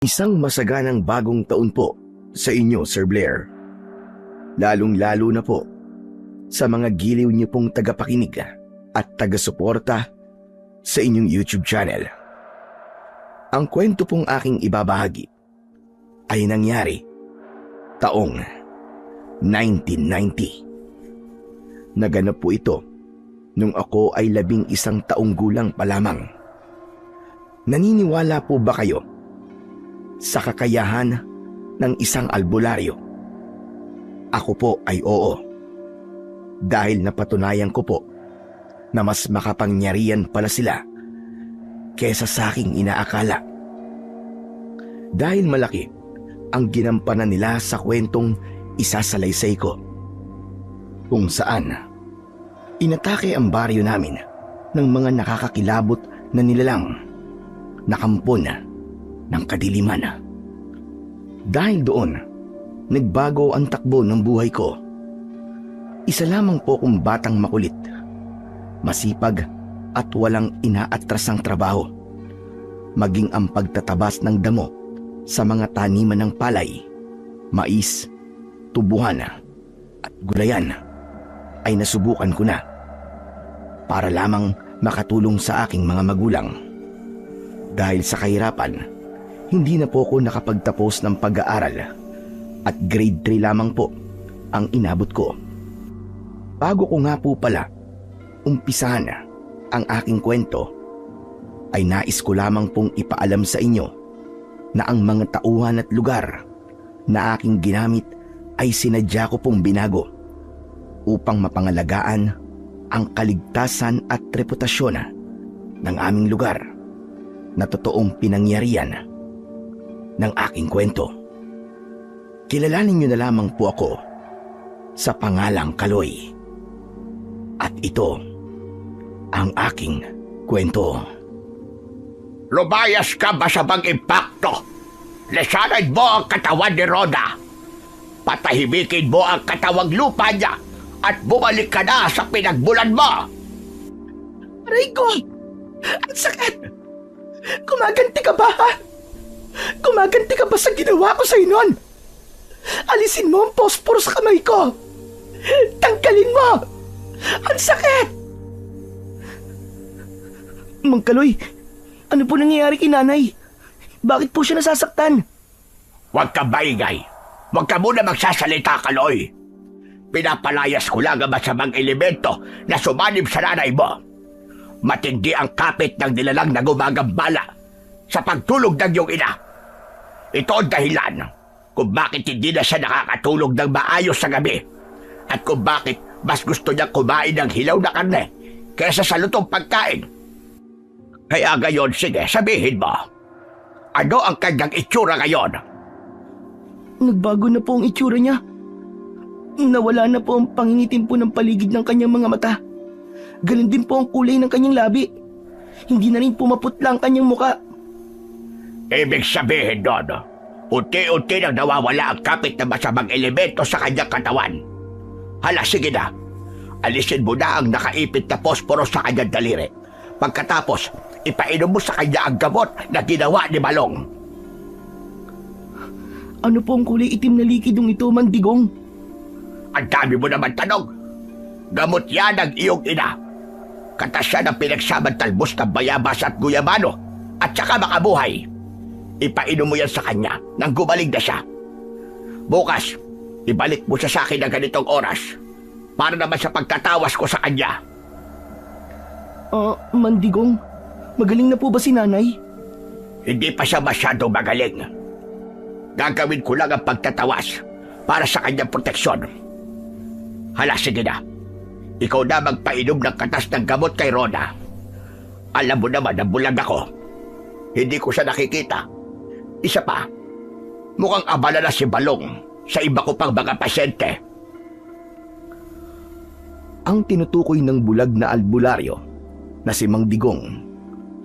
Isang masaganang bagong taon po sa inyo, Sir Blair. Lalong-lalo na po sa mga giliw niyo pong tagapakinig at taga-suporta sa inyong YouTube channel. Ang kwento pong aking ibabahagi ay nangyari taong 1990. Naganap po ito nung ako ay 11 taong gulang pa lamang. Naniniwala po ba kayo sa kakayahan ng isang albularyo? Ako po ay oo. Dahil napatunayan ko po na mas makapangyarihan pala sila kesa sa aking inaakala. Dahil malaki ang ginampanan nila sa kwentong isasalaysay ko, kung saan inatake ang baryo namin ng mga nakakakilabot na nilalang na kampon ng kadiliman. Dahil doon, nagbago ang takbo ng buhay ko. Isa lamang po akong batang makulit, masipag at walang inaatrasang trabaho. Maging ang pagtatabas ng damo sa mga taniman ng palay, mais, tubuhan at gulayan ay nasubukan ko na para lamang makatulong sa aking mga magulang. Dahil sa kahirapan, hindi na po ako nakapagtapos ng pag-aaral at grade 3 lamang po ang inabot ko. Bago ko nga po pala umpisahan ang aking kwento, ay nais ko lamang pong ipaalam sa inyo na ang mga tauhan at lugar na aking ginamit ay sinadya ko pong binago upang mapangalagaan ang kaligtasan at reputasyon ng aming lugar na totoong pinangyarihan ng aking kwento. Kilalanin niyo na lamang po ako sa pangalang Kaloy. At ito ang aking kwento. Lumayas ka ba sa pag-impakto? Lesanay mo ang katawan ni Rhoda. Patahimikin mo ang katawang lupa niya at bumalik ka na sa pinagmulan mo. Aray ko! Ang sakit! Gumaganti ka ba, ha? Gumaganti ka ba sa ginawa ko sa'yo nun? Alisin mo ang posporo sa kamay ko! Tanggalin mo! Ang sakit! Mang Kaloy, ano po nangyayari kay nanay? Bakit po siya nasasaktan? Huwag ka maingay. Huwag ka muna magsasalita, Kaloy. Pinapalayas ko lang ang masamang elemento na sumanib sa nanay mo. Matindi ang kapit ng nilalang na gumagambala sa pagtulog ng iyong ina. Ito ang dahilan kung bakit hindi na siya nakakatulog ng maayos sa gabi at kung bakit mas gusto niya kumain ng hilaw na karne kaysa sa lutong pagkain. Kaya ngayon, sige, sabihin mo, ano ang kanyang itsura ngayon? Nagbago na po ang itsura niya. Nawala na po ang pangingitim po ng paligid ng kanyang mga mata. Ganon din po ang kulay ng kanyang labi. Hindi na rin pumaputla ang kanyang muka. Ibig sabihin doon, unti-unti nang nawawala ang kapit na masamang elemento sa kanyang katawan. Hala, sige na. Alisin mo na ang nakaipit na posporo sa kanyang daliri. Pagkatapos, ipainom mo sa kanya ang gamot na ginawa ni Balong. Ano po ang kulay itim na likidong ito, Mandigong? Ang dami mo naman tanong. Gamot yan ng iyong ina. Katas siya ng pinagsamang talbos ng bayabas at guyabano at saka makabuhay. Ipainom mo yan sa kanya nang gumaling na siya. Bukas, ibalik mo siya sa akin ng ganitong oras para naman sa pagtatawas ko sa kanya. Mandigong, magaling na po ba si nanay? Hindi pa siya masyadong magaling. Gagawin ko lang ang pagtatawas para sa kanyang proteksyon. Hala, sige na. Ikaw na magpainom ng katas ng gamot kay Rhoda. Alam mo naman na bulag ako. Hindi ko siya nakikita. Isa pa, mukhang abala na si Balong sa iba ko pang mga pasyente. Ang tinutukoy ng bulag na albularyo na si Mang Digong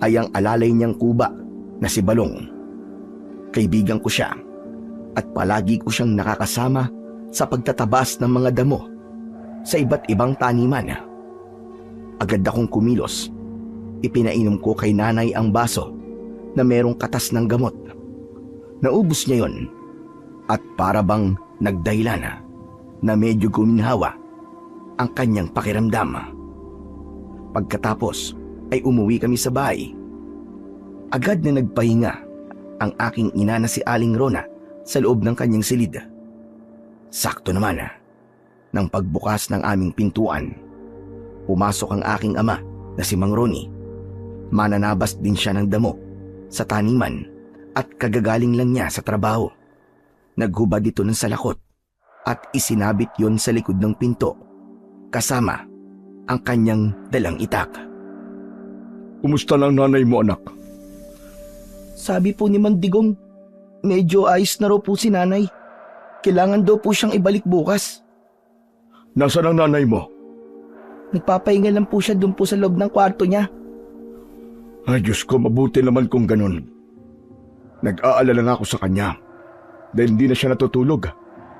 ay ang alalay niyang kuba na si Balong. Kaibigan ko siya at palagi ko siyang nakakasama sa pagtatabas ng mga damo sa iba't ibang taniman. Agad akong kumilos. Ipinainom ko kay nanay ang baso na merong katas ng gamot. Naubos niya yon at para bang nagdahilan na medyo guminhawa ang kanyang pakiramdam. Pagkatapos ay umuwi kami sa bahay. Agad na nagpahinga ang aking ina na si Aling Rona sa loob ng kanyang silid. Sakto naman nang pagbukas ng aming pintuan, pumasok ang aking ama na si Mang Ronnie. Mananabas din siya ng damo sa taniman at kagagaling lang niya sa trabaho. Naghubad dito ng salakot at isinabit yon sa likod ng pinto kasama ang kanyang dalang itak. Kumusta lang nanay mo, anak? Sabi po ni Mandigong, medyo ayos na raw po si nanay. Kailangan daw po siyang ibalik bukas. Nasaan ang nanay mo? Nagpapahinga lang po siya doon po sa loob ng kwarto niya. Ay, Diyos ko, mabuti naman kung ganun. Nag-aalala na ako sa kanya dahil hindi na siya natutulog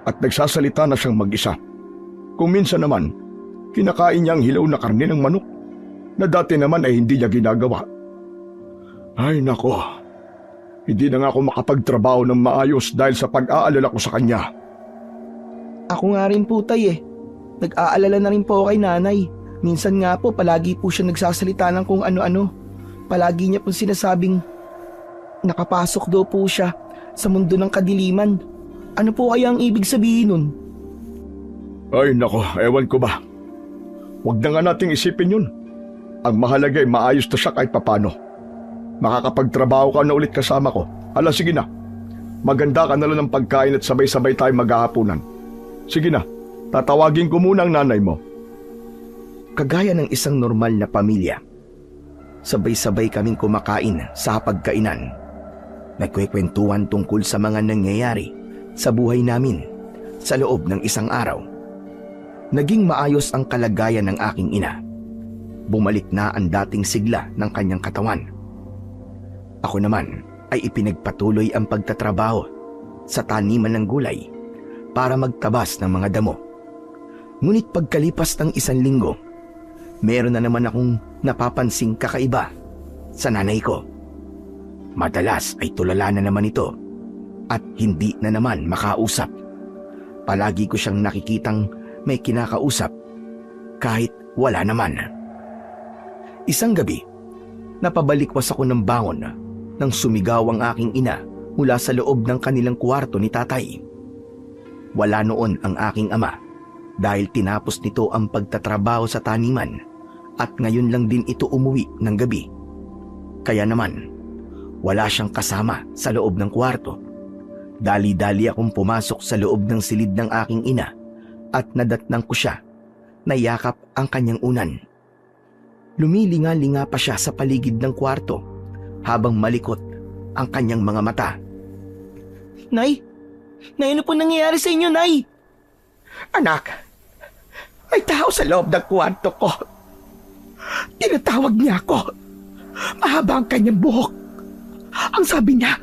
at nagsasalita na siyang mag-isa. Kung minsan naman, kinakain niya ang hilaw na karne ng manok na dati naman ay hindi niya ginagawa. Ay, nako. Hindi na nga ako makapagtrabaho ng maayos dahil sa pag-aalala ko sa kanya. Ako nga rin po tay. Nag-aalala na rin po kay nanay. Minsan nga po palagi po siya nagsasalita ng kung ano-ano. Palagi niya pong sinasabing nakapasok daw po siya sa mundo ng kadiliman. Ano po kaya ang ibig sabihin nun? Ay, nako, ewan ko ba. Huwag na nga nating isipin yun. Ang mahalaga ay maayos na siya kahit papano. Makakapagtrabaho ka na ulit kasama ko. Hala, sige na. Maganda ka na lang ng pagkain at sabay-sabay tayo maghahapunan. Sige na, tatawagin ko muna ang nanay mo. Kagaya ng isang normal na pamilya, sabay-sabay kaming kumakain sa hapagkainan. Nagkwekwentuhan tungkol sa mga nangyayari sa buhay namin sa loob ng isang araw. Naging maayos ang kalagayan ng aking ina. Bumalik na ang dating sigla ng kanyang katawan. Ako naman ay ipinagpatuloy ang pagtatrabaho sa taniman ng gulay para magtabas ng mga damo. Ngunit pagkalipas ng 1 linggo, meron na naman akong napapansing kakaiba sa nanay ko. Madalas ay tulala na naman ito at hindi na naman makausap. Palagi ko siyang nakikitang may kinakausap kahit wala naman. Isang gabi, napabalikwas ako ng bangon nang sumigaw ang aking ina mula sa loob ng kanilang kwarto ni tatay. Wala noon ang aking ama dahil tinapos nito ang pagtatrabaho sa taniman at ngayon lang din ito umuwi ng gabi. Kaya naman, wala siyang kasama sa loob ng kwarto. Dali-dali akong pumasok sa loob ng silid ng aking ina at nadatnang ko siya na yakap ang kanyang unan. Lumilinga-linga pa siya sa paligid ng kwarto habang malikot ang kanyang mga mata. Nay! Nay, ano po nangyayari sa inyo, Nay? Anak, may tao sa loob ng kwarto ko. Tinatawag niya ako. Mahaba ang kanyang buhok. Ang sabi niya,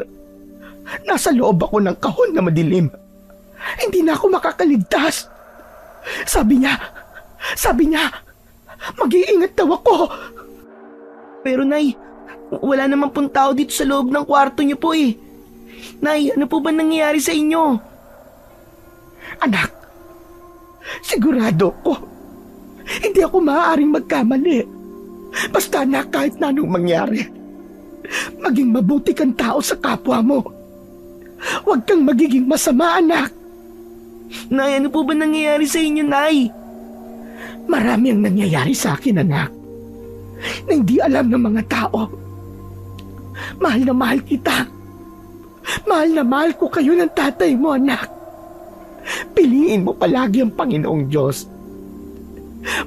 nasa loob ako ng kahon na madilim. Hindi na ako makakaligtas. Sabi niya, mag-iingat daw ako. Pero Nay, wala naman pong tao dito sa loob ng kwarto niyo po eh. Nay, ano po ba nangyayari sa inyo? Anak, sigurado ko, hindi ako maaaring magkamali. Basta na kahit na anong mangyari, maging mabuti kang tao sa kapwa mo. Huwag kang magiging masama, anak. Nay, ano po ba nangyayari sa inyo, Nay? Marami ang nangyayari sa akin, anak, na hindi alam ng mga tao. Mahal na mahal kita. Mahal na mahal ko kayo ng tatay mo, anak. Piliin mo palagi ang Panginoong Diyos.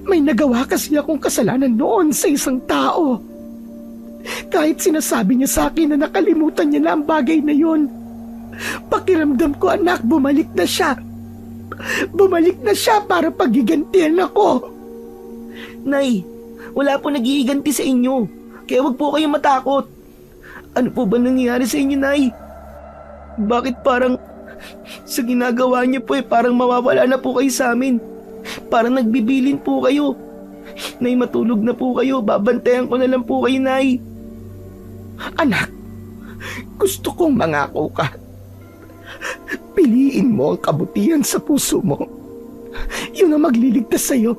May nagawa kasi akong kasalanan noon sa isang tao. Kahit sinasabi niya sa akin na nakalimutan niya na ang bagay na yon, pakiramdam ko, anak, bumalik na siya. Bumalik na siya para pagigantihan ako. Nay, wala po nag-iiganti sa inyo. Kaya wag po kayong matakot. Ano po ba nangyayari sa inyo, Nay? Bakit parang sa ginagawa niyo po parang mawawala na po kayo sa amin? Parang nagbibilin po kayo. Nay, matulog na po kayo. Babantayan ko na lang po kayo, Nay. Anak, gusto kong mangako ka Piliin mo ang kabutihan sa puso mo. Yun ang magliligtas sa'yo.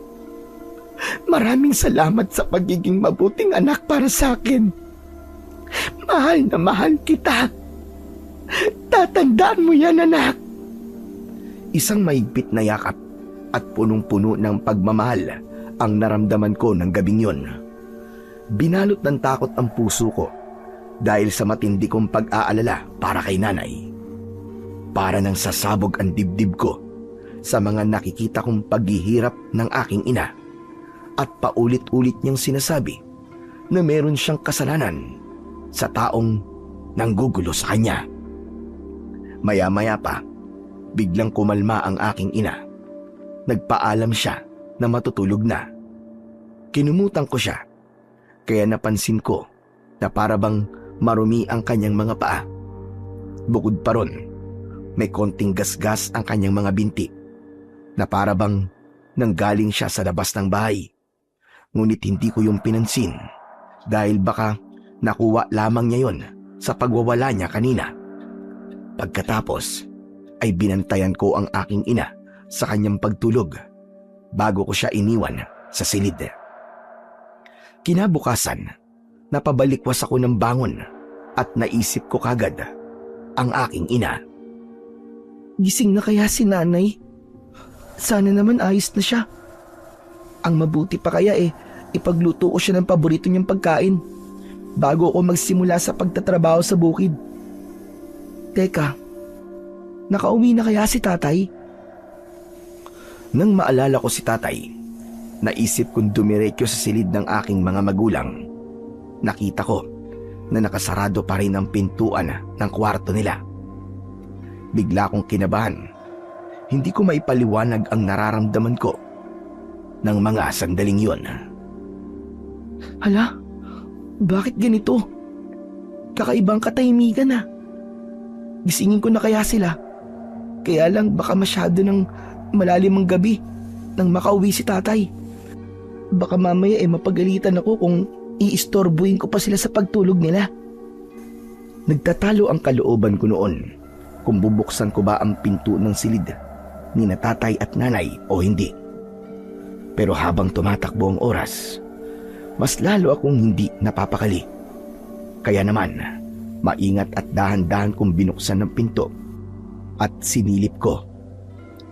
Maraming salamat sa pagiging mabuting anak para sa akin. Mahal na mahal kita. Tatandaan mo yan, anak. Isang mahigpit na yakap at punong-puno ng pagmamahal ang naramdaman ko ng gabing yon. Binalot ng takot ang puso ko dahil sa matindi kong pag-aalala para kay nanay. Para nang sasabog ang dibdib ko sa mga nakikita kong paghihirap ng aking ina at paulit-ulit niyang sinasabi na meron siyang kasalanan sa taong nanggugulo sa kanya. Maya-maya pa, biglang kumalma ang aking ina. Nagpaalam siya na matutulog na. Kinumutan ko siya, kaya napansin ko na para bang marumi ang kanyang mga paa. Bukod pa ron, may konting gasgas ang kanyang mga binti na para bang nanggaling siya sa labas ng bahay. Ngunit hindi ko yung pinansin dahil baka nakuha lamang niya yon sa pagwawala niya kanina. Pagkatapos ay binantayan ko ang aking ina sa kanyang pagtulog bago ko siya iniwan sa silid. Kinabukasan, napabalikwas ako ng bangon at naisip ko kagad ang aking ina. Gising na kaya si nanay? Sana naman ayos na siya. Ang mabuti pa kaya ipagluto ko siya ng paborito niyang pagkain bago ako magsimula sa pagtatrabaho sa bukid. Teka, nakauwi na kaya si tatay? Nang maalala ko si tatay, naisip kong dumiretso sa silid ng aking mga magulang. Nakita ko na nakasarado pa rin ang pintuan ng kwarto nila. Bigla akong kinabahan. Hindi ko maipaliwanag ang nararamdaman ko ng mga sandaling yon. Hala, bakit ganito? Kakaibang katahimikan na. Gisingin ko na kaya sila. Kaya lang baka masyado ng malalim ang gabi nang makauwi si tatay. Baka mamaya mapagalitan ako kung iistorbuhin ko pa sila sa pagtulog nila. Nagtatalo ang kalooban ko noon kung bubuksan ko ba ang pinto ng silid ni na tatay at nanay o hindi. Pero habang tumatakbo ang oras, mas lalo akong hindi napapakali. Kaya naman, maingat at dahan-dahan kong binuksan ng pinto at sinilip ko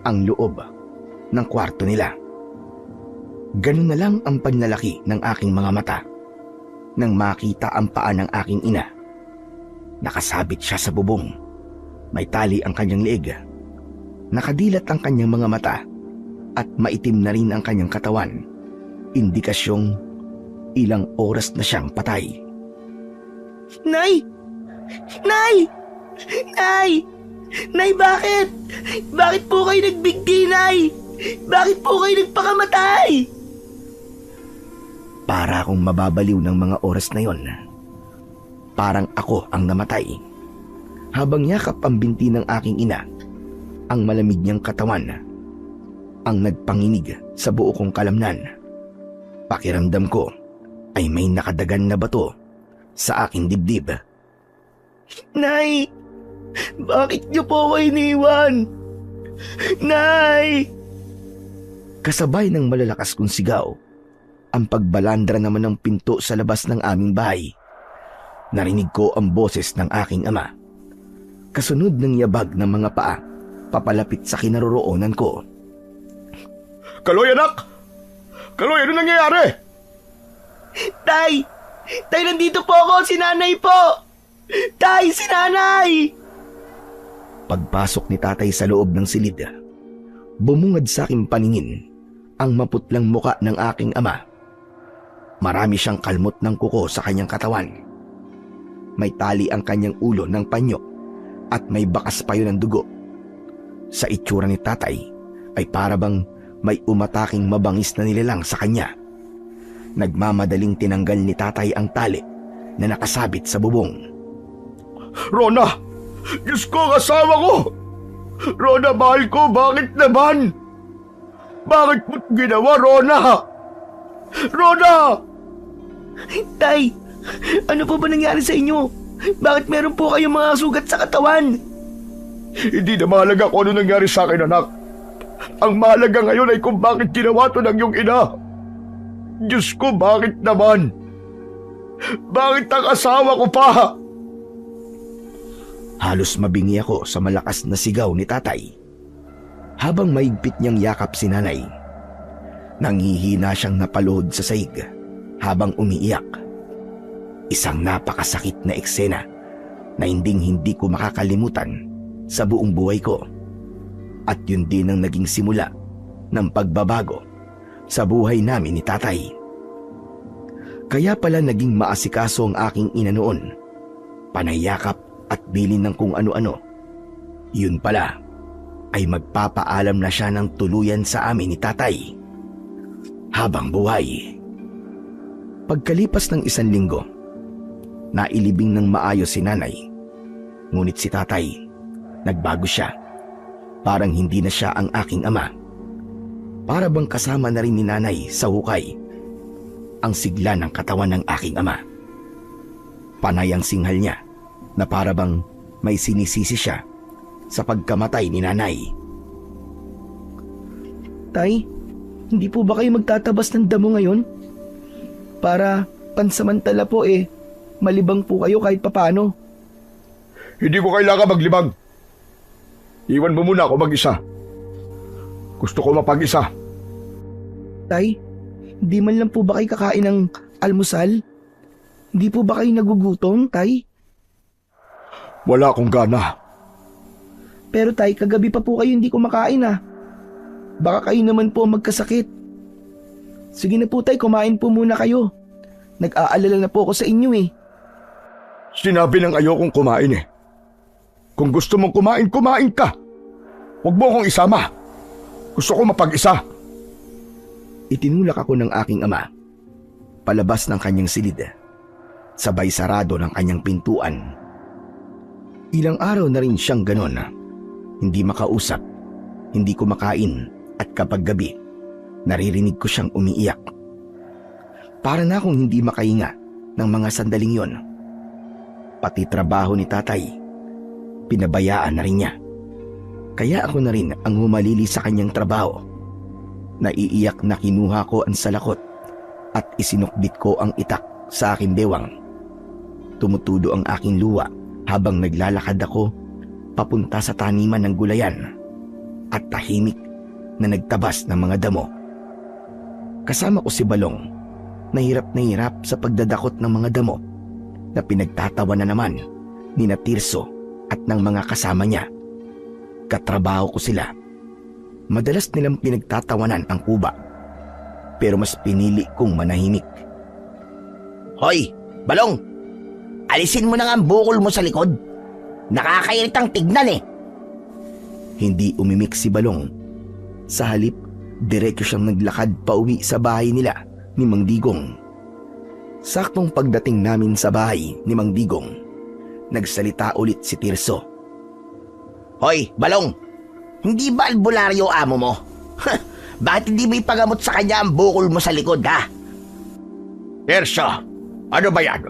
ang loob ng kwarto nila. Ganun na lang ang panlalaki ng aking mga mata nang makita ang paa ng aking ina. Nakasabit siya sa bubong. May tali ang kanyang leeg. Nakadilat ang kanyang mga mata at maitim na rin ang kanyang katawan. Indikasyong ilang oras na siyang patay. Nay! Nay! Nay! Nay, bakit? Bakit po kayo nagbigti, Nay? Bakit po kayo nagpakamatay? Para akong mababaliw ng mga oras na yon. Parang ako ang namatay. Habang yakap ang binti ng aking ina, ang malamig niyang katawan ang nagpanginig sa buo kong kalamnan. Pakiramdam ko ay may nakadagan na bato sa aking dibdib. Nay! Bakit niyo po ako iniwan? Nay! Kasabay ng malalakas kong sigaw, ang pagbalandra naman ng pinto sa labas ng aming bahay. Narinig ko ang boses ng aking ama. Kasunod ng yabag ng mga paa, papalapit sa kinaroroonan ko. Kaloy, anak! Kaloy, ano nangyayari? Tay! Tay, nandito po ako! Si nanay po! Tay, si nanay! Pagpasok ni tatay sa loob ng silid, bumungad sa aking paningin ang maputlang muka ng aking ama. Marami siyang kalmot ng kuko sa kanyang katawan. May tali ang kanyang ulo ng panyo at may bakas pa yun ng dugo. Sa itsura ni tatay ay para bang may umataking mabangis na nilalang sa kanya. Nagmamadaling tinanggal ni tatay ang tali na nakasabit sa bubong. Rona! Diyos ko, ang asawa ko! Rona, mahal ko, bakit naman? Bakit mo't ginawa, Rona? Rona! Tay, ano po ba nangyari sa inyo? Bakit meron po kayong mga sugat sa katawan? Hindi na mahalaga kung ano nangyari sa akin, anak. Ang mahalaga ngayon ay kung bakit ginawa to ng iyong ina. Diyos ko, bakit naman? Bakit ang asawa ko pa? Halos mabingi ako sa malakas na sigaw ni tatay habang maigpit niyang yakap si nanay. Nanghihina siyang napaluhod sa saig habang umiiyak. Isang napakasakit na eksena na hindi ko makakalimutan sa buong buhay ko. At yun din ang naging simula ng pagbabago sa buhay namin ni tatay. Kaya pala naging maasikaso ang aking ina noon. Panayakap at bilin ng kung ano-ano. Yun pala ay magpapaalam na siya ng tuluyan sa amin ni tatay habang buhay. Pagkalipas ng 1 linggo, nailibing ng maayos si nanay. Ngunit si tatay, nagbago siya. Parang hindi na siya ang aking ama. Para bang kasama na rin ni nanay sa hukay ang sigla ng katawan ng aking ama. Panay ang singhal niya na para bang may sinisisi siya sa pagkamatay ni nanay. Tay, hindi po ba kayo magtatabas ng damo ngayon? Para pansamantala po malibang po kayo kahit papano. Hindi ko kailangan maglibang. Iwan mo muna ako mag-isa. Gusto ko mapag-isa. Tay, hindi man lang po ba kayo kakain ng almusal? Hindi po ba kayo nagugutom, Tay? Wala akong gana. Pero Tay, kagabi pa po kayo hindi kumakain Baka kayo naman po magkasakit. Sige na po Tay, kumain po muna kayo. Nag-aalala na po ako sa inyo Sinabi ng ayokong kumain Kung gusto mong kumain, kumain ka. Huwag mo akong isama. Gusto ko mapag-isa. Itinulak ako ng aking ama palabas ng kanyang silid, sabay sarado ng kanyang pintuan. Ilang araw na rin siyang ganon. Hindi makausap, hindi kumakain, at kapag gabi, naririnig ko siyang umiiyak. Para na akong hindi makahinga ng mga sandaling yon. Pati trabaho ni tatay, pinabayaan na rin niya. Kaya ako na rin ang humalili sa kanyang trabaho. Naiiyak na kinuha ko ang salakot at isinukbit ko ang itak sa aking bewang. Tumutudo ang aking luha habang naglalakad ako papunta sa taniman ng gulayan at tahimik na nagtabas ng mga damo. Kasama ko si Balong na hirap sa pagdadakot ng mga damo na pinagtatawa na naman ni Tirso at ng mga kasama niya. Katrabaho ko sila. Madalas nilang pinagtatawanan ang kuba, pero mas pinili kong manahimik. Hoy, Balong! Alisin mo na nga ang bukol mo sa likod. Nakakairitang tignan Hindi umimik si Balong. Sa halip, diretso siyang naglakad pauwi sa bahay nila ni Mang Digong. Saktong pagdating namin sa bahay ni Mang Digong, nagsalita ulit si Tirso. Hoy, Balong! Hindi ba albularyo amo mo? Bakit hindi mo ipagamot sa kanya ang bukol mo sa likod, ha? Tirso, ano ba yan?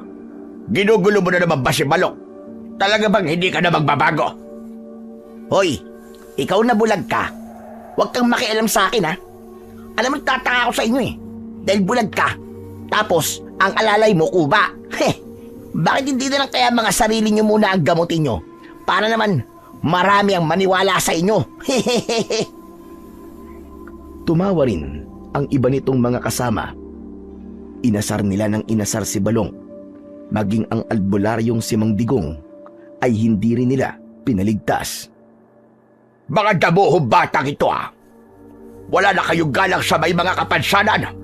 Ginugulo mo na naman ba si Balong? Talaga bang hindi ka na magbabago? Hoy, ikaw na bulag ka. Huwag kang makialam sa akin, ha? Alam mo, tataka ako sa inyo dahil bulag ka. Tapos, ang alalay mo, kuba. Bakit hindi na lang kaya mga sarili nyo muna ang gamutin nyo? Para naman, marami ang maniwala sa inyo. Tumawa rin ang iba nitong mga kasama. Inasar nila ng inasar si Balong. Maging ang albularyong si Mang Digong ay hindi rin nila pinaligtas. Mga damuhong batang ito, ha? Wala na kayong galang sa may mga kapansanan.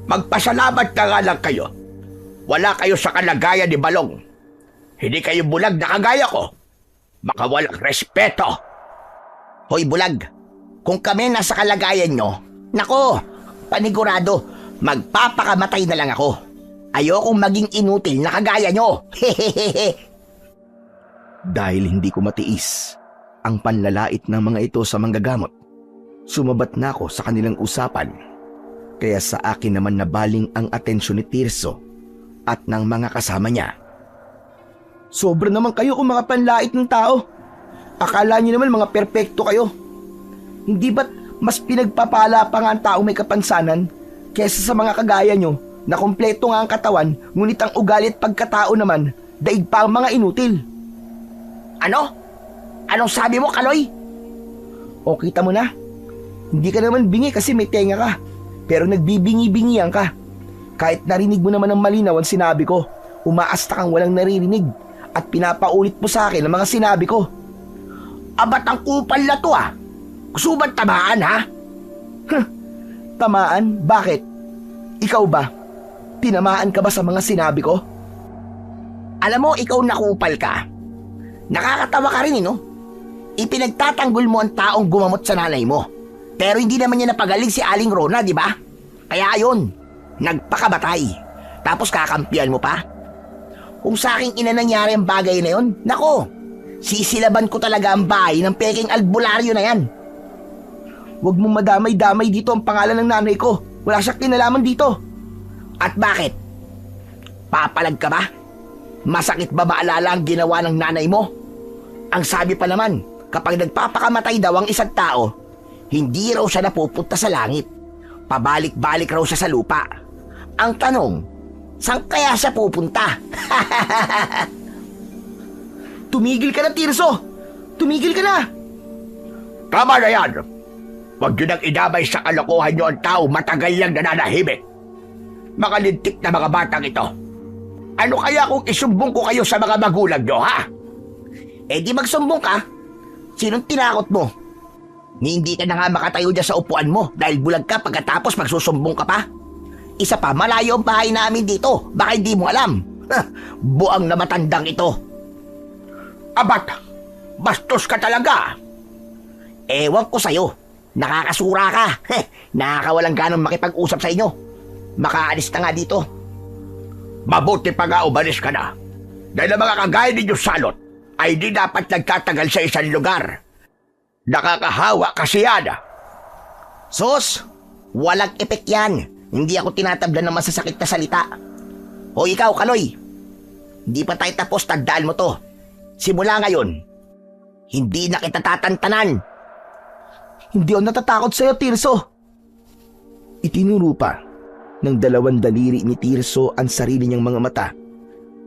Magpasalamat na nga lang kayo. Wala kayo sa kalagayan ni Balong. Hindi kayo bulag na kagaya ko. Baka walang respeto. Hoy, bulag. Kung kami nasa kalagayan nyo, nako, panigurado, magpapakamatay na lang ako. Ayokong maging inutil na kagaya nyo. Dahil hindi ko matiis ang panlalait ng mga ito sa manggagamot, sumabat na ako sa kanilang usapan. Kaya sa akin naman nabaling ang atensyon ni Tirso at ng mga kasama niya. Sobra naman kayo kung mga panlait ng tao. Akala niyo naman mga perpekto kayo. Hindi ba't mas pinagpapala pa nga ang taong may kapansanan kesa sa mga kagaya nyo na kompleto nga ang katawan ngunit ang ugali at pagkatao naman daig pa ang mga inutil. Ano? Anong sabi mo, Kaloy? O kita mo na, hindi ka naman bingi kasi may tenga ka, pero nagbibingi-bingihan ka. Kahit narinig mo naman ng malinaw ang sinabi ko, umaasta kang walang naririnig at pinapaulit mo sa akin ang mga sinabi ko. Abat ang kupal na to ah. Gusto ba't tamaan ha? Tamaan? Bakit? Ikaw ba? Tinamaan ka ba sa mga sinabi ko? Alam mo, ikaw nakupal ka. Nakakatawa ka rin no? Ipinagtatanggol mo ang taong gumamot sa nanay mo. Pero hindi naman niya napagaling si Aling Rona, di ba? Kaya ayun, nagpakabatay. Tapos kakampihan mo pa? Kung sa aking ina nangyari ang bagay na yun, nako, sisilaban ko talaga ang bahay ng peking albularyo na yan. Huwag mong madamay-damay dito ang pangalan ng nanay ko. Wala siyang kinalaman dito. At bakit? Papalag ka ba? Masakit ba maalala ang ginawa ng nanay mo? Ang sabi pa naman, kapag nagpapakamatay daw ang isang tao, hindi raw siya napupunta sa langit. Pabalik-balik raw siya sa lupa. Ang tanong, saan kaya siya pupunta? Tumigil ka na, Tirso! Tumigil ka na! Tama na yan! Huwag nyo nang idamay sa kalokohan nyo ang tao matagal lang nananahimik. Makalintik na mga batang ito. Ano kaya kung isumbong ko kayo sa mga magulang nyo, ha? Eh di magsumbong ka. Sinong tinakot mo? Ni hindi ka na nga makatayo dyan sa upuan mo dahil bulag ka pagkatapos magsusumbong ka pa. Isa pa, malayo ang bahay namin dito. Baka hindi mo alam. Buang na matandang ito. Abat, bastos ka talaga. Ewan ko sa'yo. Nakakasura ka. Nakakawalang ganang makipag-usap sa inyo. Makaalis na nga dito. Mabuti pa nga umalis ka na. Dahil ang mga kagaya ninyo salot ay di dapat nagtatagal sa isang lugar. Nakakahawa kasi yan. Sos! Walang epek yan. Hindi ako tinatablan ng masasakit na salita. O ikaw, Kaloy. Hindi pa tayo tapos, tandaan mo to. Simula ngayon, hindi na kita tatantanan. Hindi ako natatakot sa'yo, Tirso. Itinuro pa ng dalawang daliri ni Tirso ang sarili niyang mga mata.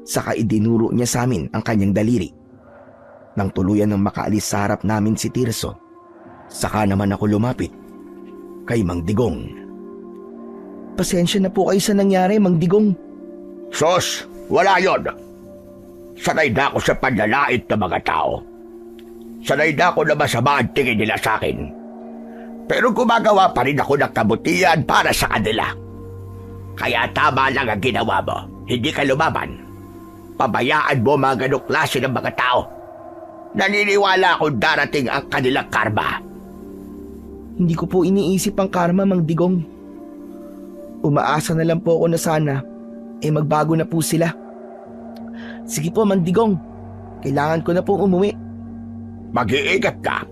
Saka idinuro niya sa amin ang kanyang daliri. Nang tuluyan ng makaalis sa harap namin si Tirso, saka naman ako lumapit kay Mang Digong. Pasensya na po kayo sa nangyari, Mang Digong. Sos, wala yon. Sanay na ako sa panlalait ng mga tao. Sanay na ako na masama ang tingin nila sa akin. Pero gumagawa pa rin ako ng kabutihan para sa kanila. Kaya tama lang ang ginawa mo. Hindi ka lumaban. Pabayaan mo mga ganong klase ng mga tao. Naniniwala akong darating ang kanilang karma. Hindi ko po iniisip ang karma, Mang Digong. Umaasa na lang po ako na sana magbago na po sila. Sige po, Mang Digong. Kailangan ko na pong umuwi. Mag-iingat ka.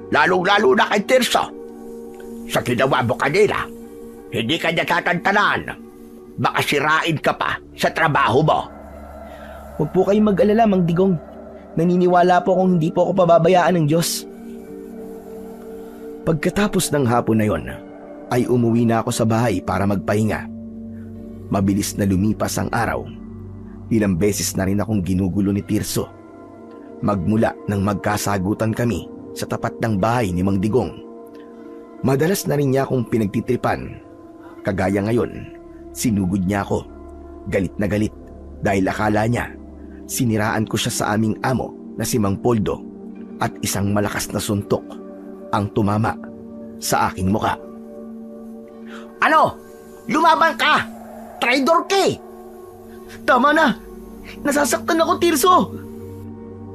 Lalong-lalo na kay Tirso. Sa ginawa mo kanila, hindi ka niya tatantanan. Baka sirain ka pa sa trabaho mo. Huwag po kayong mag-alala, Mang Digong. Naniniwala po kung hindi po ako pababayaan ng Diyos. Pagkatapos ng hapon na yon, ay umuwi na ako sa bahay para magpahinga. Mabilis na lumipas ang araw. Ilang beses na rin akong ginugulo ni Tirso. Magmula nang magkasagutan kami sa tapat ng bahay ni Mang Digong. Madalas na rin niya akong pinagtitripan. Kagaya ngayon, sinugod niya ako. Galit na galit dahil akala niya siniraan ko siya sa aming amo na si Mang Poldo at isang malakas na suntok ang tumama sa aking muka. Ano? Lumaban ka! Traidor ka eh! Tama na! Nasasaktan ako, Tirso!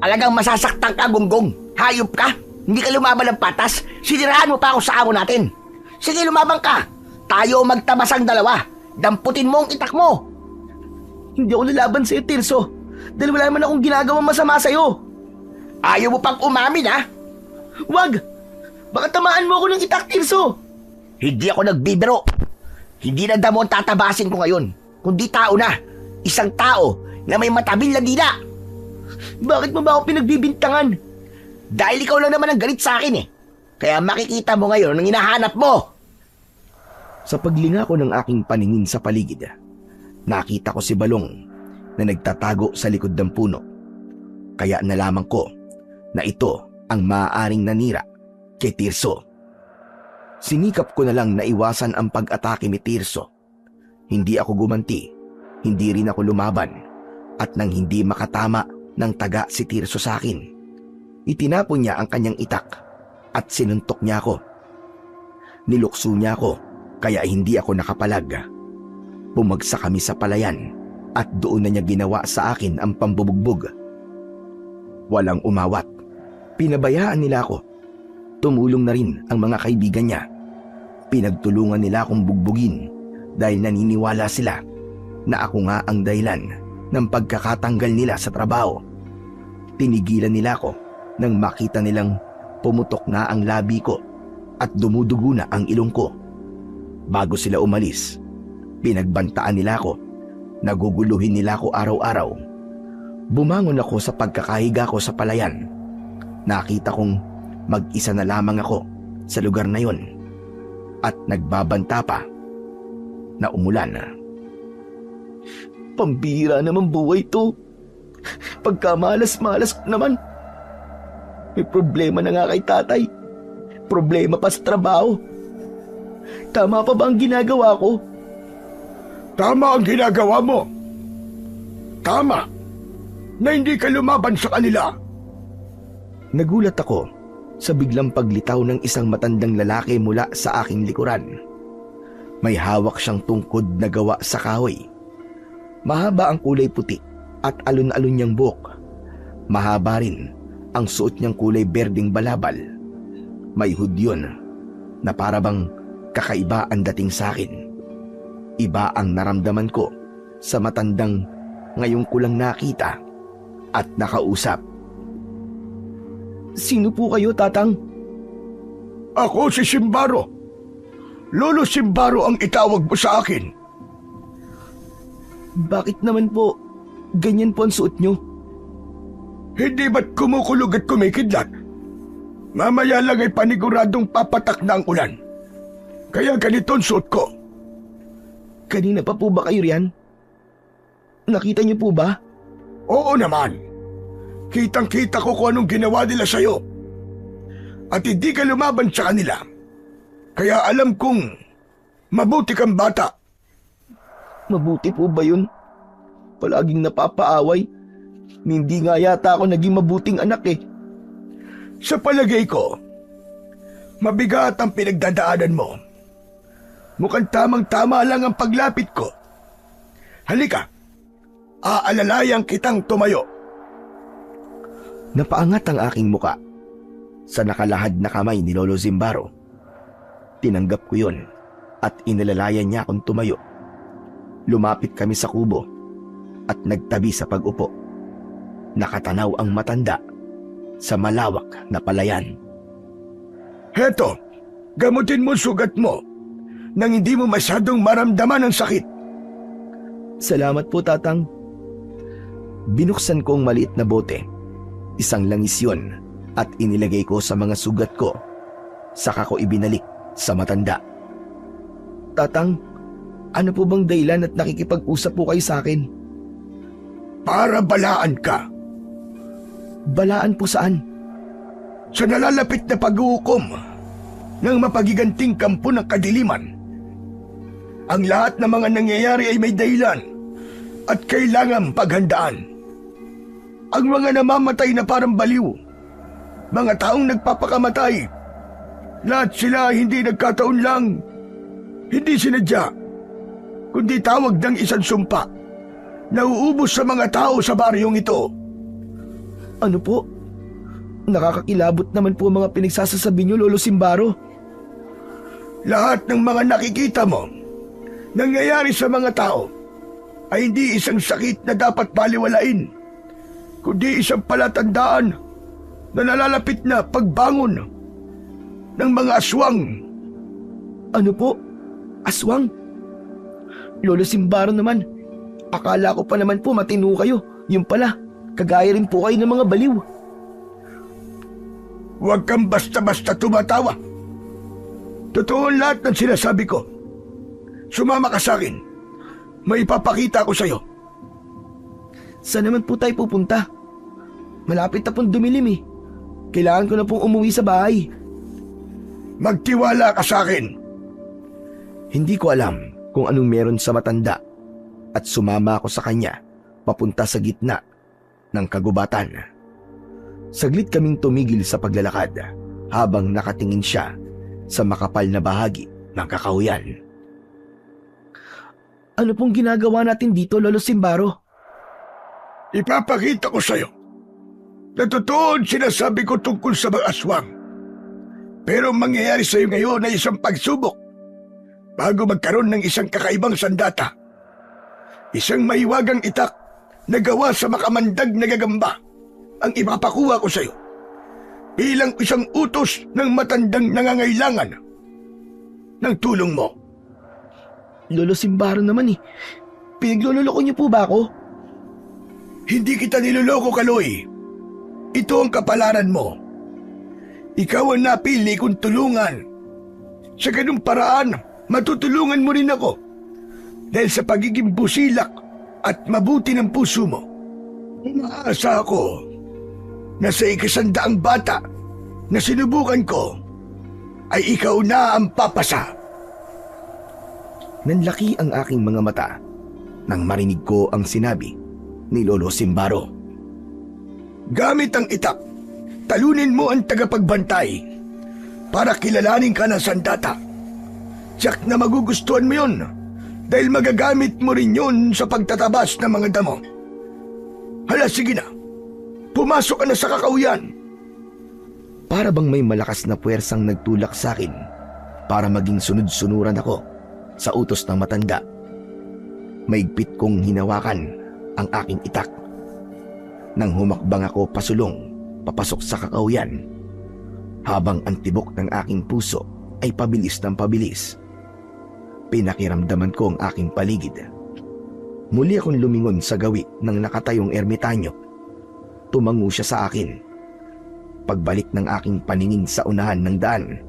Alagang masasaktan ka, Gonggong. Hayop ka! Hindi ka lumaban ng patas. Siniraan mo pa ako sa amo natin. Sige, lumabang ka. Tayo magtabas ang dalawa. Damputin mo ang itak mo. Hindi ako lalaban sa'yo, Tirso. Dahil wala naman akong ginagawang masama sa'yo. Ayaw mo pang umamin, ha? Wag! Baka tamaan mo ako ng itak, Tirso. Hindi ako nagbibiro. Hindi na damo ang tatabasin ko ngayon. Kundi tao na. Isang tao na may matabil na dila. Bakit mo ba ako pinagbibintangan? Dahil ikaw lang naman ang galit sa akin eh. Kaya makikita mo ngayon ang hinahanap mo. Sa paglinga ko ng aking paningin sa paligid, nakita ko si Balong na nagtatago sa likod ng puno. Kaya nalaman ko na ito ang maaaring nanira kay Tirso. Sinikap ko na lang na iwasan ang pag-atake ni Tirso. Hindi ako gumanti, hindi rin ako lumaban, at nang hindi makatama ng taga si Tirso sa akin, itinapon niya ang kanyang itak at sinuntok niya ako. Nilukso niya ako kaya hindi ako nakapalag. Bumagsak kami sa palayan at doon na niya ginawa sa akin ang pambubugbog. Walang umawat. Pinabayaan nila ako. Tumulong na rin ang mga kaibigan niya. Pinagtulungan nila akong bugbugin dahil naniniwala sila na ako nga ang dahilan ng pagkakatanggal nila sa trabaho. Tinigilan nila ako nang makita nilang pumutok na ang labi ko at dumudugo na ang ilong ko. Bago sila umalis, pinagbantaan nila ako. Naguguluhin nila ako araw-araw. Bumangon ako sa pagkakahiga ko sa palayan. Nakita kong mag-isa na lamang ako sa lugar na yon at nagbabanta pa na umulan. Pambira naman buhay to. Pagkamalas-malas naman. May problema na nga kay tatay. Problema pa sa trabaho. Tama pa ba ang ginagawa ko? Tama ang ginagawa mo. Tama na hindi ka lumaban sa kanila. Nagulat ako sa biglang paglitaw ng isang matandang lalaki mula sa aking likuran. May hawak siyang tungkod na gawa sa kahoy. Mahaba ang kulay puti at alon-alon niyang buhok. Mahaba rin ang suot niyang kulay berdeng balabal. May hudyon na parabang kakaiba ang dating sa akin. Iba ang naramdaman ko sa matandang ngayong ko lang nakita at nakausap. Sino po kayo, Tatang? Ako si Simbaro. Lolo Simbaro ang itawag mo sa akin. Bakit naman po ganyan po ang suot niyo? Hindi ba't kumukulog at kumikidlat? Mamaya lang ay paniguradong papatak na ang ulan. Kaya ganito ang suot ko. Kanina pa po ba kayo riyan? Nakita niyo po ba? Oo naman. Kitang-kita ko kung anong ginawa nila sa'yo. At hindi ka lumaban sa kanila. Kaya alam kong mabuti kang bata. Mabuti po ba yun? Palaging napapaaway. Hindi nga yata ako naging mabuting anak eh. Sa palagay ko, mabigat ang pinagdadaanan mo. Mukhang tamang-tama lang ang paglapit ko. Halika, aalalayan kitang tumayo. Napaangat ang aking muka sa nakalahad na kamay ni Lolo Simbaro. Tinanggap ko yun at inalalayan niya akong tumayo. Lumapit kami sa kubo at nagtabi sa pag-upo. Nakatanaw ang matanda sa malawak na palayan. Heto, gamutin mo sugat mo nang hindi mo masyadong maramdaman ang sakit. Salamat po, Tatang. Binuksan ko ang maliit na bote. Isang langis yun at inilagay ko sa mga sugat ko. Saka ko ibinalik sa matanda. Tatang, ano po bang dahilan at nakikipag-usap po kayo sa akin? Para balaan ka. Balaan po saan? Sa nalalapit na paghuhukom ng mapagiganting kampo ng kadiliman. Ang lahat ng mga nangyayari ay may dahilan at kailangang paghandaan. Ang mga namamatay na parang baliw, mga taong nagpapakamatay, lahat sila hindi nagkataon lang, hindi sinadya, kundi tawag ng isang sumpa na uubos sa mga tao sa baryong ito. Ano po? Nakakakilabot naman po ang mga pinagsasasabi niyo, Lolo Simbaro. Lahat ng mga nakikita mo, nangyayari sa mga tao, ay hindi isang sakit na dapat baliwalain, kundi isang palatandaan na nalalapit na pagbangon ng mga aswang. Ano po? Aswang? Lolo Simbaro naman, akala ko pa naman po matino kayo. Yung pala, kagaya rin po kayo ng mga baliw. Huwag kang basta-basta tumatawa. Totoo ang lahat ng sinasabi ko. Sumama ka sa akin. May ipapakita ko sa'yo. Saan naman po tayo pupunta? Malapit na pong dumilim eh. Kailangan ko na pong umuwi sa bahay. Magtiwala ka sa akin. Hindi ko alam kung anong meron sa matanda at sumama ako sa kanya papunta sa gitna ng kagubatan. Saglit kaming tumigil sa paglalakad habang nakatingin siya sa makapal na bahagi ng kakahuyan. Ano pong ginagawa natin dito, Lolo Simbaro? Ipapakita ko sa'yo na totoo ang sinasabi ko tungkol sa mga aswang. Pero ang mangyayari sa'yo ngayon ay isang pagsubok bago magkaroon ng isang kakaibang sandata. Isang mahiwagang itak na gawa sa makamandag na gagamba ang ipapakuha ko sa'yo bilang isang utos ng matandang nangangailangan ng tulong mo. Lolo Simbaro naman eh. Pinagluloloko niyo po ba ako? Hindi kita niloloko, Kaloy. Ito ang kapalaran mo. Ikaw ang napili kong tulungan. Sa ganung paraan, matutulungan mo rin ako. Dahil sa pagiging busilak at mabuti ng puso mo, umaasa ako na sa 100 bata na sinubukan ko, ay ikaw na ang papasa. Nanlaki ang aking mga mata nang marinig ko ang sinabi ni Lolo Simbaro. Gamit ang itak, talunin mo ang tagapagbantay para kilalanin ka ng sandata. Tiyak na magugustuhan mo yun dahil magagamit mo rin yun sa pagtatabas ng mga damo. Hala, sige na. Pumasok ka na sa kakauyan. Para bang may malakas na puwersang nagtulak sa akin para maging sunod-sunuran ako sa utos ng matanda. Maigpit kong hinawakan ang aking itak. Nang humakbang ako pasulong papasok sa kakauyan, habang ang tibok ng aking puso ay pabilis ng pabilis. Pinakiramdaman ko ang aking paligid. Muli akong lumingon sa gawi ng nakatayong ermitanyo. Tumango siya sa akin. Pagbalik ng aking paningin sa unahan ng daan,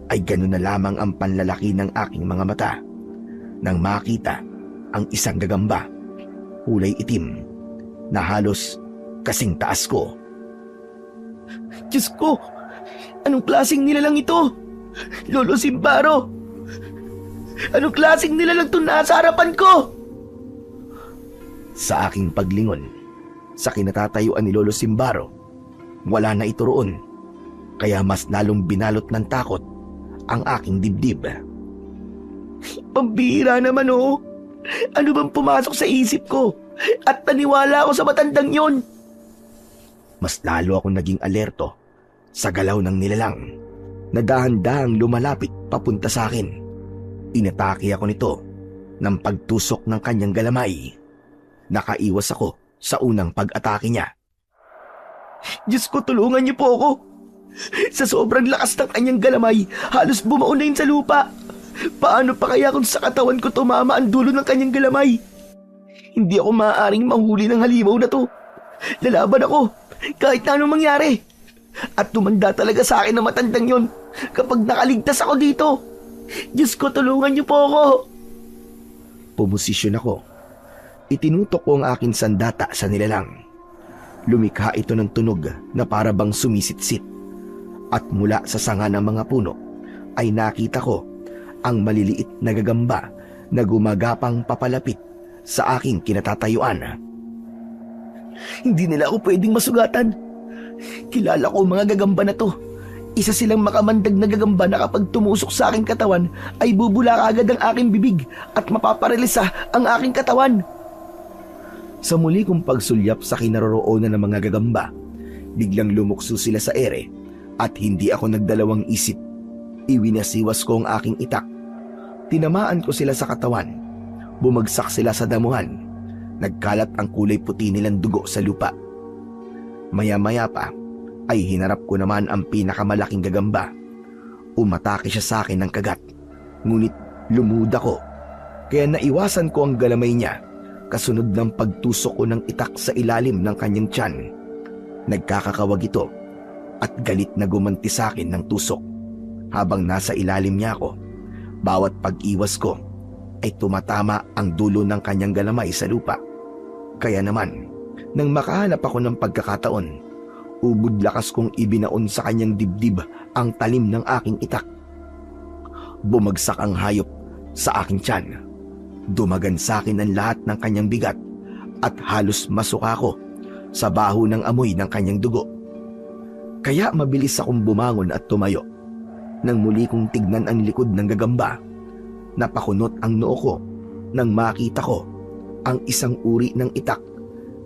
ay gano'n na lamang ang panlalaki ng aking mga mata nang makita ang isang gagamba, kulay itim, na halos kasing taas ko. Diyos ko! Anong klaseng nilalang ito? Lolo Simbaro! Anong klaseng nilalang ito nasa harapan ko? Sa aking paglingon sa kinatatayuan ni Lolo Simbaro, wala na ito roon, kaya mas lalong binalot ng takot ang aking dibdib. Pambihira naman oh! Ano bang pumasok sa isip ko? At naniwala ako sa matandang yon. Mas lalo akong naging alerto sa galaw ng nilalang na dahan-dahang lumalapit papunta sa akin. Inatake ako nito ng pagtusok ng kanyang galamay. Nakaiwas ako sa unang pag-atake niya. Diyos ko, tulungan niyo po ako. Sa sobrang lakas ng kanyang galamay, halos bumaon na yun sa lupa. Paano pa kaya kung sa katawan ko tumama ang dulo ng kanyang galamay? Hindi ako maaaring mahuli ng halimaw na to. Lalaban ako, kahit na anong mangyari. At tumanda talaga sa akin ang matandang yon kapag nakaligtas ako dito. Diyos ko, tulungan niyo po ako. Pumosisyon ako. Itinutok ko ang aking sandata sa nilalang. Lumikha ito ng tunog na para bang sumisitsit. At mula sa sanga ng mga puno ay nakita ko ang maliliit na gagamba na gumagapang papalapit sa aking kinatatayuan. Hindi nila ako pwedeng masugatan. Kilala ko ang mga gagamba na to. Isa silang makamandag na gagamba na kapag tumusok sa aking katawan ay bubula agad ang aking bibig at mapaparalisa ang aking katawan. Sa muli kong pagsulyap sa kinaroroonan ng mga gagamba, biglang lumukso sila sa ere at hindi ako nagdalawang isip. Iwinasiwas ko ang aking itak. Tinamaan ko sila sa katawan. Bumagsak sila sa damuhan. Nagkalat ang kulay puti nilang dugo sa lupa. Maya-maya pa ay hinarap ko naman ang pinakamalaking gagamba. Umatake siya sa akin ng kagat. Ngunit lumuhod ako. Kaya naiwasan ko ang galamay niya kasunod ng pagtusok ko ng itak sa ilalim ng kanyang tiyan. Nagkakakawag ito at galit na gumanti sa akin ng tusok. Habang nasa ilalim niya ako, bawat pag-iwas ko ay tumatama ang dulo ng kanyang galamay sa lupa. Kaya naman, nang makahanap ako ng pagkakataon, ubod lakas kong ibinaon sa kanyang dibdib ang talim ng aking itak. Bumagsak ang hayop sa aking tiyan. Dumagan sa akin ang lahat ng kanyang bigat at halos masuka ko sa baho ng amoy ng kanyang dugo. Kaya mabilis akong bumangon at tumayo. Nang muli kong tignan ang likod ng gagamba, napakunot ang noo ko nang makita ko ang isang uri ng itak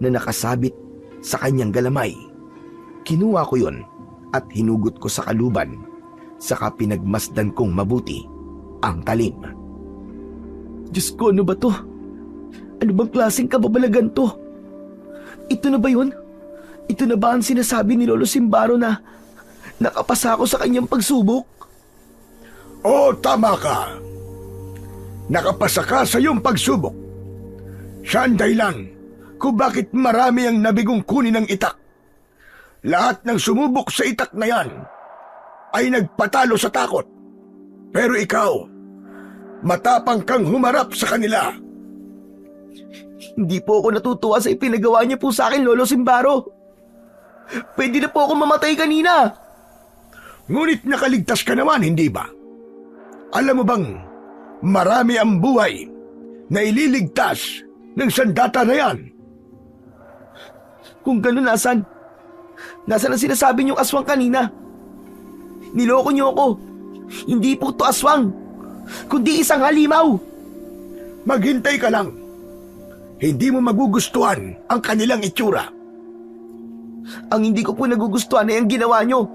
na nakasabit sa kanyang galamay. Kinuha ko yon at hinugot ko sa kaluban, saka pinagmasdan kong mabuti ang talim. Diyos ko, ano ba to? Ano bang klaseng kababalagan to? Ito na ba yun? Ito na ba ang sinasabi ni Lolo Simbaro na nakapasa ako sa kanyang pagsubok? Oo, tama ka. Nakapasa ka sa iyong pagsubok. Siya ang dahilan kung bakit marami ang nabigong kunin ng itak. Lahat ng sumubok sa itak na yan ay nagpatalo sa takot. Pero ikaw, matapang kang humarap sa kanila. Hindi po ako natutuwa sa ipinagawa niya po sa akin, Lolo Simbaro. Pwede na po ako mamatay kanina. Ngunit nakaligtas ka naman, hindi ba? Alam mo bang marami ang buhay na ililigtas ng sandata na yan? Kung gano'n, nasaan ang sinasabi niyong aswang kanina? Niloko niyo ako. Hindi po to aswang, kundi isang halimaw. Maghintay ka lang. Hindi mo magugustuhan ang kanilang itsura. Ang hindi ko po nagugustuhan ay ang ginawa niyo.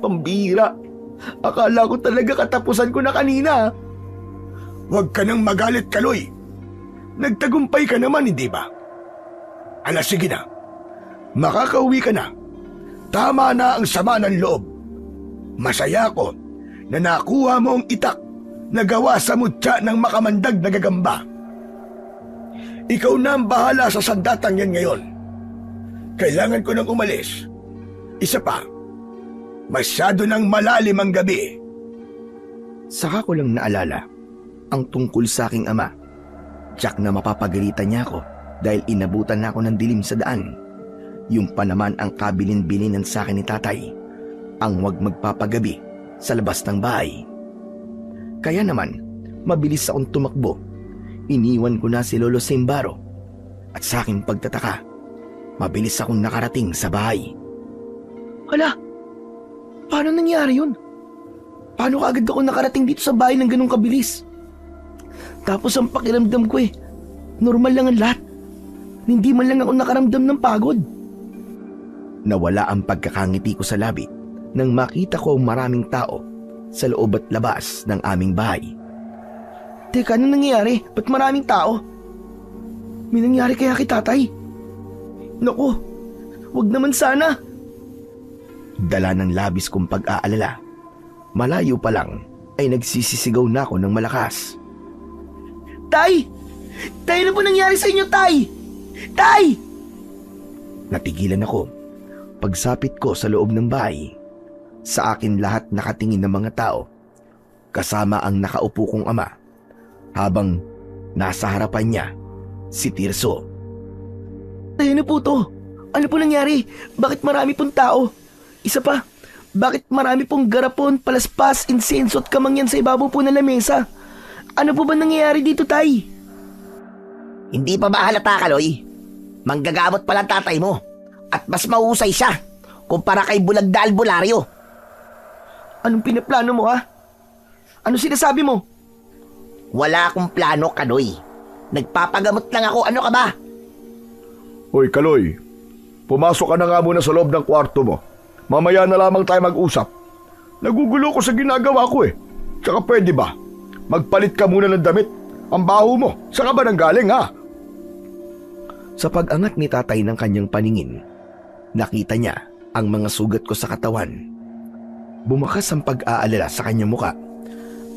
Pambira. Akala ko talaga katapusan ko na kanina. Huwag ka nang magalit, Kaloy. Nagtagumpay ka naman, hindi ba? Ala, sige na. Makakauwi ka na. Tama na ang sama ng loob. Masaya ako na nakuha mo ang itak na gawa sa mutya ng makamandag na gagamba. Ikaw na ang bahala sa sandatang yan ngayon. Kailangan ko nang umalis. Isa pa, masyado nang malalim ang gabi. Saka ko lang naalala ang tungkol sa aking ama. Tiyak na mapapagalitan niya ako dahil inabutan na ako ng dilim sa daan. Yung pa naman ang kabilin-bilinan sa akin ni tatay, ang huwag magpapagabi sa labas ng bahay. Kaya naman, mabilis akong tumakbo. Iniwan ko na si Lolo Simbaro at sa aking pagtataka, mabilis akong nakarating sa bahay. Hala, paano nangyari yun? Paano kaagad ako nakarating dito sa bahay ng ganong kabilis? Tapos ang pakiramdam ko normal lang ang lahat. Hindi man lang ako nakaramdam ng pagod. Nawala ang pagkakangiti ko sa labi nang makita ko ang maraming tao sa loob at labas ng aming bahay. Teka, ano nangyayari? Ba't maraming tao? May nangyari kaya kay tatay? Naku, wag naman sana. Dala ng labis kong pag-aalala, malayo pa lang ay nagsisisigaw na ako ng malakas. Tay! Tay, ano po nangyari sa inyo, Tay? Tay! Natigilan ako. Pagsapit ko sa loob ng bahay, sa akin lahat nakatingin ng mga tao, kasama ang nakaupo kong ama, habang nasa harapan niya si Tirso. Tay, ano po to? Ano po nangyari? Bakit marami pong tao? Isa pa, bakit marami pong garapon, palaspas, insenso at kamangyan sa ibabaw po ng lamesa? Ano po ba nangyayari dito, Tay? Hindi pa ba halata, Kaloy? Manggagamot pala ang tatay mo. At mas mahusay siya kumpara kay Bulag na Albularyo. Anong pinaplano mo, ha? Ano sinasabi mo? Wala akong plano, Kaloy. Nagpapagamot lang ako. Ano ka ba? Hoy, Kaloy. Pumasok ka na nga muna sa loob ng kwarto mo. Mamaya na lamang tayo mag-usap. Nagugulo ko sa ginagawa ko eh. Tsaka pwede ba? Magpalit ka muna ng damit. Ang baho mo. Saan ka ba nanggaling, ha? Sa pag-angat ni tatay ng kanyang paningin, nakita niya ang mga sugat ko sa katawan. Bumakas ang pag-aalala sa kanyang muka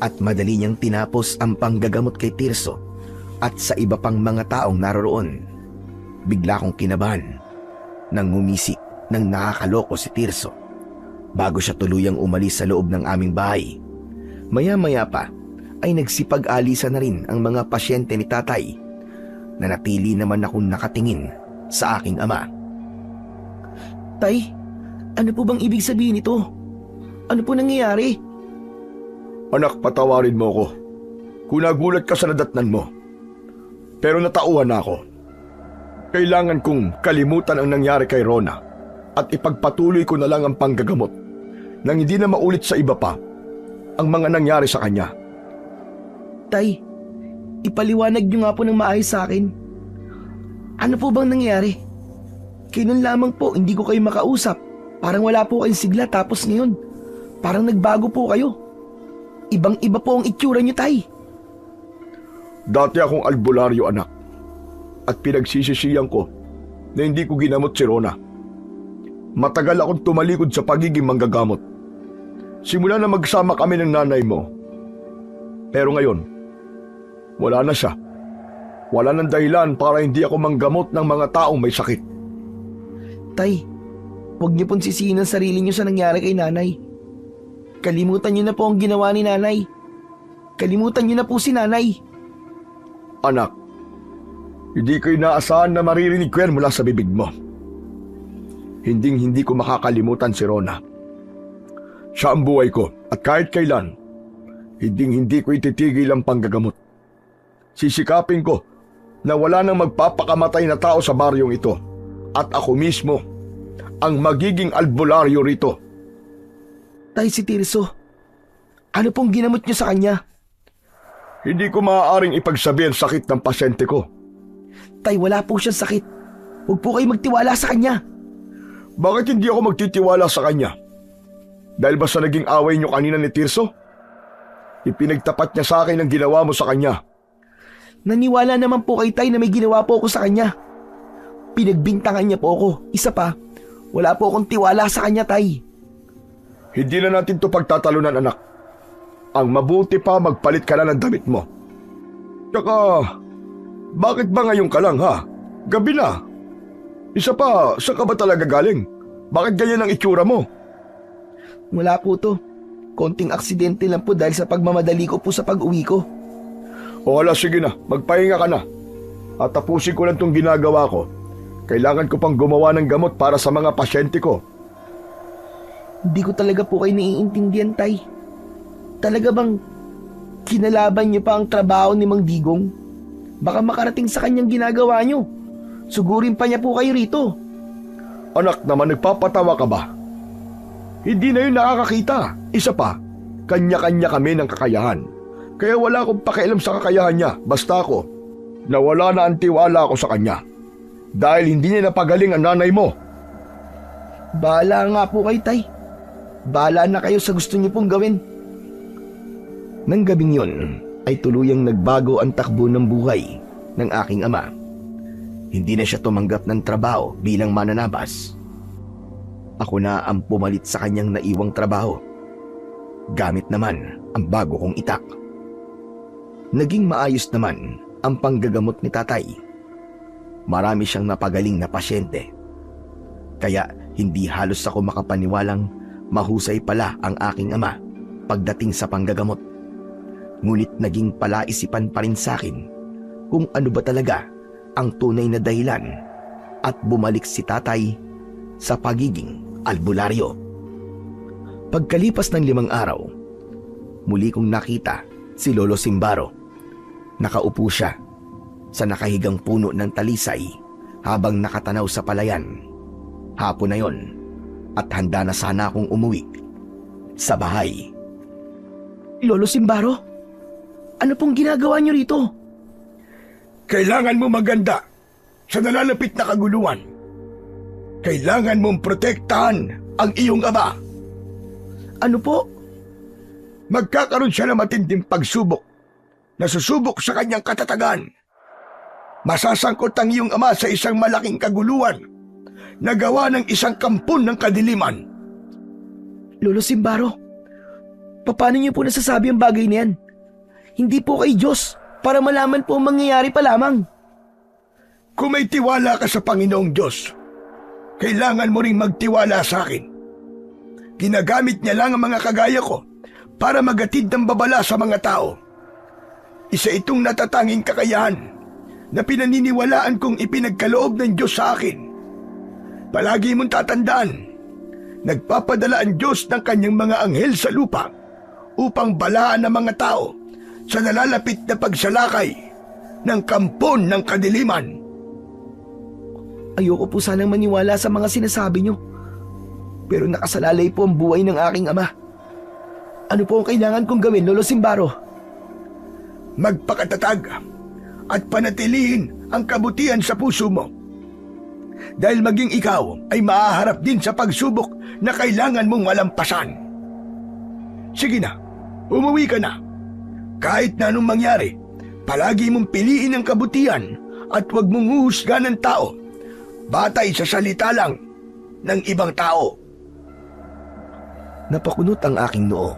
at madali niyang tinapos ang panggagamot kay Tirso at sa iba pang mga taong naroroon. Bigla kong kinabahan nang ngumisi nang nakakaloko si Tirso. bago siya tuluyang umalis sa loob ng aming bahay. Maya-maya pa ay nagsipag-alisa na rin ang mga pasyente ni tatay. Nanatili naman akong nakatingin sa aking ama. Tay, ano po bang ibig sabihin nito? Ano po nangyayari? Anak, patawarin mo ko kung nagulat ka sa nadatnan mo. Pero natauhan na ako. Kailangan kong kalimutan ang nangyari kay Rona at ipagpatuloy ko na lang ang panggagamot nang hindi na maulit sa iba pa ang mga nangyari sa kanya. Tay, ipaliwanag niyo nga po ng maayos sa akin. Ano po bang nangyari? Kailan lamang po hindi ko kayo makausap. Parang wala po kayong sigla tapos ngayon, parang nagbago po kayo. Ibang-iba po ang itsura niyo, tay. Dati akong albularyo, anak. At pinagsisisiyan ko na hindi ko ginamot si Rona. Matagal akong tumalikod sa pagiging manggagamot. Simula na magsama kami ng nanay mo. Pero ngayon, wala na siya. Wala nang dahilan para hindi ako manggamot ng mga taong may sakit. Tay, huwag niyo pong sisihin ang sarili niyo sa nangyari kay nanay. Kalimutan niyo na po ang ginawa ni nanay. Kalimutan niyo na po si nanay. Anak, hindi ko inaasahan na maririnig ko yan mula sa bibig mo. Hindi ko makakalimutan si Rona. Siya ang buhay ko at kahit kailan, hindi ko ititigil ang panggagamot. Sisikapin ko na wala nang magpapakamatay na tao sa baryong ito at ako mismo ang magiging albularyo rito. Tay, si Tirso, ano pong ginamot niyo sa kanya? Hindi ko maaaring ipagsabi ang sakit ng pasyente ko. Tay, wala po siyang sakit. Huwag po kayo magtiwala sa kanya. Bakit hindi ako magtitiwala sa kanya? Dahil ba sa naging away niyo kanina ni Tirso? Ipinagtapat niya sa akin ang ginawa mo sa kanya. Naniwala naman po kay Tay na may ginawa po ako sa kanya. Pinagbintangan niya po ako. Isa pa, wala po akong tiwala sa kanya, Tay. Hindi na natin to pagtatalunan, anak. Ang mabuti pa magpalit ka na ng damit mo. Tsaka, bakit ba ngayon ka lang, ha? Gabi na. Isa pa, saan ka ba talaga galing? Bakit ganyan ang itsura mo? Wala po to. Konting aksidente lang po dahil sa pagmamadali ko po sa pag-uwi ko. O hala, sige na, magpahinga ka na. At tapusin ko lang itong ginagawa ko. Kailangan ko pang gumawa ng gamot para sa mga pasyente ko. Hindi ko talaga po kayo naiintindihan, Tay. Talaga bang kinalaban niyo pa ang trabaho ni Mang Digong? Baka makarating sa kanyang ginagawa niyo. Sugurin pa niya po kayo rito. Anak naman, nagpapatawa ka ba? Hindi na yun nakakakita. Isa pa, kanya-kanya kami ng kakayahan. Kaya wala akong pakialam sa kakayahan niya. Basta ako, nawala na ang tiwala ko sa kanya. Dahil hindi niya napagaling ang nanay mo. Bahala nga po kayo, Tay. Bahala na kayo sa gusto niyo pong gawin. Nang gabing yun ay tuluyang nagbago ang takbo ng buhay ng aking ama. Hindi na siya tumanggap ng trabaho bilang mananabas. Ako na ang pumalit sa kanyang naiwang trabaho. Gamit naman ang bago kong itak. Naging maayos naman ang panggagamot ni tatay. Marami siyang napagaling na pasyente. Kaya hindi halos ako makapaniwalang mahusay pala ang aking ama pagdating sa panggagamot. Ngunit naging palaisipan pa rin sa akin kung ano ba talaga ang tunay na dahilan at bumalik si tatay sa pagiging albularyo. Pagkalipas ng 5 araw, muli kong nakita si Lolo Simbaro. Nakaupo siya sa nakahigang puno ng talisay habang nakatanaw sa palayan. Hapon na yon at handa na sana akong umuwi sa bahay. Lolo Simbaro, ano pong ginagawa niyo rito? Kailangan mo maganda sa nalalapit na kaguluhan. Kailangan mong protektahan ang iyong ama. Ano po? Magkakaroon siya ng matinding pagsubok na susubok sa kanyang katatagan. Masasangkot ang iyong ama sa isang malaking kaguluhan na gawa ng isang kampon ng kadiliman. Lolo Simbaro, paano niyo po nasasabi ang bagay na yan? Hindi po kay Diyos para malaman po ang mangyayari pa lamang. Kung may tiwala ka sa Panginoong Diyos, kailangan mo ring magtiwala sa akin. Ginagamit niya lang ang mga kagaya ko para magatid ng babala sa mga tao. Isa itong natatanging kakayahan na pinaniniwalaan kong ipinagkaloob ng Diyos sa akin. Palagi mong tatandaan, nagpapadala ang Diyos ng kanyang mga anghel sa lupa upang balaan ang mga tao sa nalalapit na pagsalakay ng kampon ng kadiliman. Ayoko po sanang maniwala sa mga sinasabi niyo. Pero nakasalalay po ang buhay ng aking ama. Ano po ang kailangan kong gawin, Lolo Simbaro? Magpakatatag at panatilihin ang kabutihan sa puso mo. Dahil maging ikaw ay maaharap din sa pagsubok na kailangan mong malampasan. Sige na, umuwi ka na. Kahit na anong mangyari, palagi mong piliin ang kabutihan at huwag mong huhusga ng tao batay sa salita lang ng ibang tao. Napakunot ang aking noo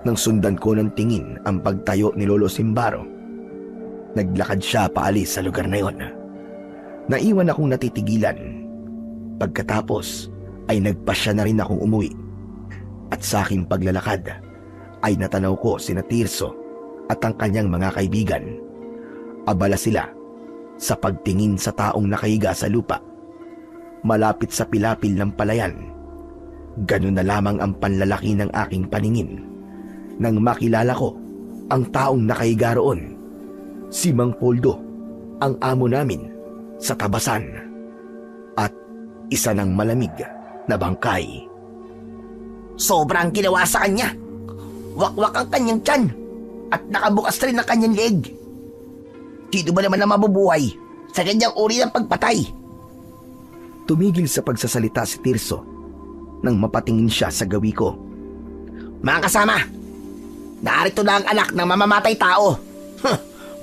nang sundan ko ng tingin ang pagtayo ni Lolo Simbaro. Naglakad siya paalis sa lugar na yon. Naiwan akong natitigilan. Pagkatapos ay nagpasya na rin akong umuwi. At sa aking paglalakad ay natanaw ko sina Tirso at ang kanyang mga kaibigan. Abala sila sa pagtingin sa taong nakahiga sa lupa, malapit sa pilapil ng palayan. Ganun na lamang ang panlalaki ng aking paningin nang makilala ko ang taong nakahiga roon. Si Mang Poldo, ang amo namin sa Tabasan, at isa ng malamig na bangkay. Sobrang ginawa sa kanya. Wakwak ang kanyang tiyan at nakabukas rin ang kanyang leg. Sino ba naman na mabubuhay sa ganyang uri ng pagpatay? Tumigil sa pagsasalita si Tirso nang mapatingin siya sa gawi ko. Mga kasama, narito na ang anak ng mamamatay tao.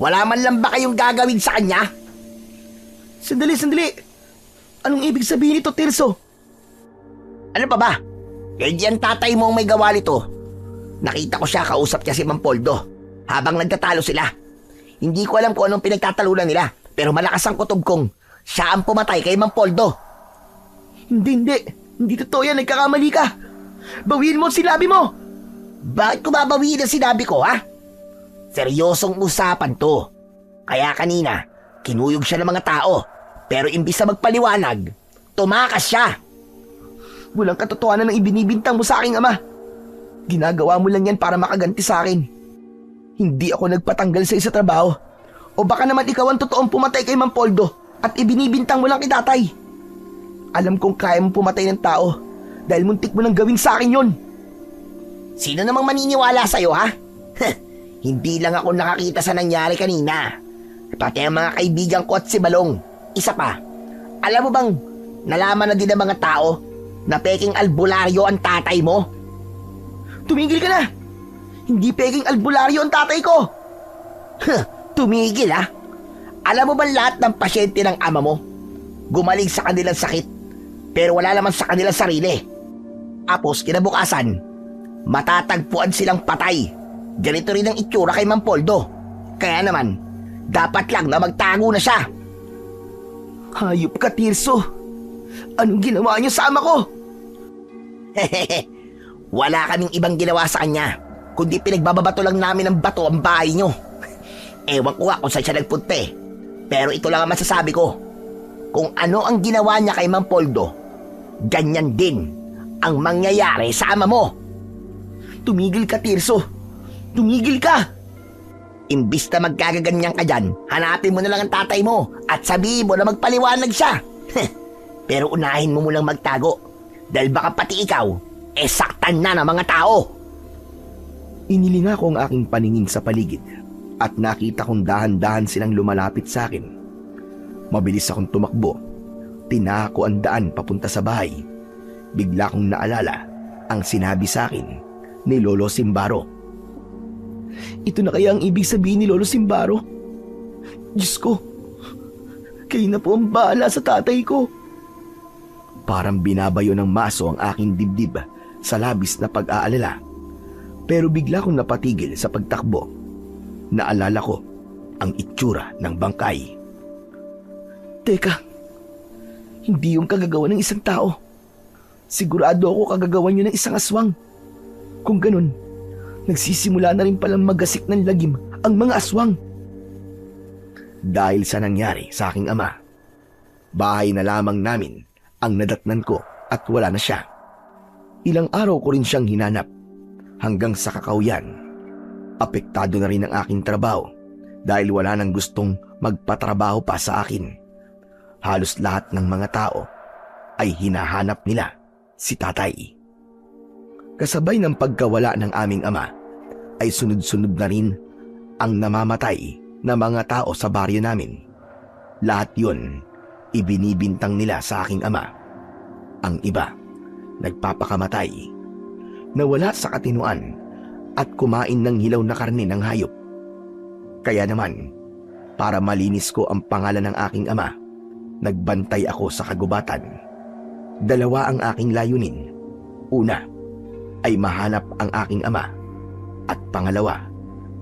Wala man lang ba kayong gagawin sa kanya? Sandali! Anong ibig sabihin nito, Tirso? Ano pa ba? Hindi ang tatay mo ang may gawa nito. Nakita ko siya, kausap niya si Mang Poldo habang nagtatalo sila. Hindi ko alam kung anong pinagtatalunan nila, pero malakas ang kutob kong siya ang pumatay kay Mang Poldo. Hindi totoo yan, nagkakamali ka. Bawiin mo ang sinabi mo. Bakit ko babawiin ang sinabi ko, ha? Seryosong usapan to. Kaya kanina, kinuyog siya ng mga tao, pero imbis na magpaliwanag, tumakas siya. Walang katotohanan ng ibinibintang mo sa aking ama. Ginagawa mo lang yan para makaganti sa akin. Hindi ako nagpatanggal sa isa trabaho. O baka naman ikaw ang totoong pumatay kay Mang Poldo at ibinibintang mo lang kay tatay. Alam kong kaya mong pumatay ng tao dahil muntik mo nang gawin sa akin yon. Sino namang maniniwala sa'yo, ha? Hindi lang ako nakakita sa nangyari kanina. Pati ang mga kaibigan ko at si Balong. Isa pa, alam mo bang nalaman na din ng mga tao na peking albularyo ang tatay mo? Tumigil ka na! Hindi peking albularyo ang tatay ko! Tumigil, ha? Alam mo ba lahat ng pasyente ng ama mo gumaling sa kanilang sakit, pero wala naman sa kanilang sarili? Tapos kinabukasan, matatagpuan silang patay. Ganito rin ang itsura kay Mang Poldo. Kaya naman, dapat lang na magtago na siya. Hayop ka, Tirso! Anong ginawa niyo sa ama ko? Wala kaming ibang ginawa sa kanya, kundi pinagbababato lang namin ng bato ang bahay niyo. Ewan ko nga kung saan siya nagpunta eh. Pero ito lang ang masasabi ko. Kung ano ang ginawa niya kay Mang Poldo, ganyan din ang mangyayari sa ama mo. Tumigil ka, Tirso! Tumigil ka! Imbis na magkagaganyan ka dyan, hanapin mo na lang ang tatay mo at sabihin mo na magpaliwanag siya. Pero unahin mo munang magtago dahil baka pati ikaw, saktan na ng mga tao. Inilinga ko ang aking paningin sa paligid at nakita kong dahan-dahan silang lumalapit sa akin. Mabilis akong tumakbo. Tinako ang daan papunta sa bahay. Bigla kong naalala ang sinabi sa akin ni Lolo Simbaro. Ito na kaya ang ibig sabihin ni Lolo Simbaro? Diyos ko, kayo na po ang bahala sa tatay ko. Parang binabayo ng maso ang aking dibdib sa labis na pag-aalala. Pero bigla kong napatigil sa pagtakbo. Naalala ko ang itsura ng bangkay. Teka, hindi yung kagagawa ng isang tao. Sigurado ako kagagawan nyo ng isang aswang. Kung ganun, nagsisimula na rin palang magasik ng lagim ang mga aswang. Dahil sa nangyari sa aking ama, bahay na lamang namin ang nadatnan ko at wala na siya. Ilang araw ko rin siyang hinanap hanggang sa kakauyan. Apektado na rin ang aking trabaho dahil wala nang gustong magpatrabaho pa sa akin. Halos lahat ng mga tao ay hinahanap nila si tatay. Kasabay ng pagkawala ng aming ama ay sunod-sunod na rin ang namamatay na mga tao sa baryo namin. Lahat yun ibinibintang nila sa aking ama. Ang iba nagpapakamatay, nawala sa katinuan at kumain ng hilaw na karne ng hayop. Kaya naman, para malinis ko ang pangalan ng aking ama, nagbantay ako sa kagubatan. Dalawa ang aking layunin. Una ay mahanap ang aking ama at pangalawa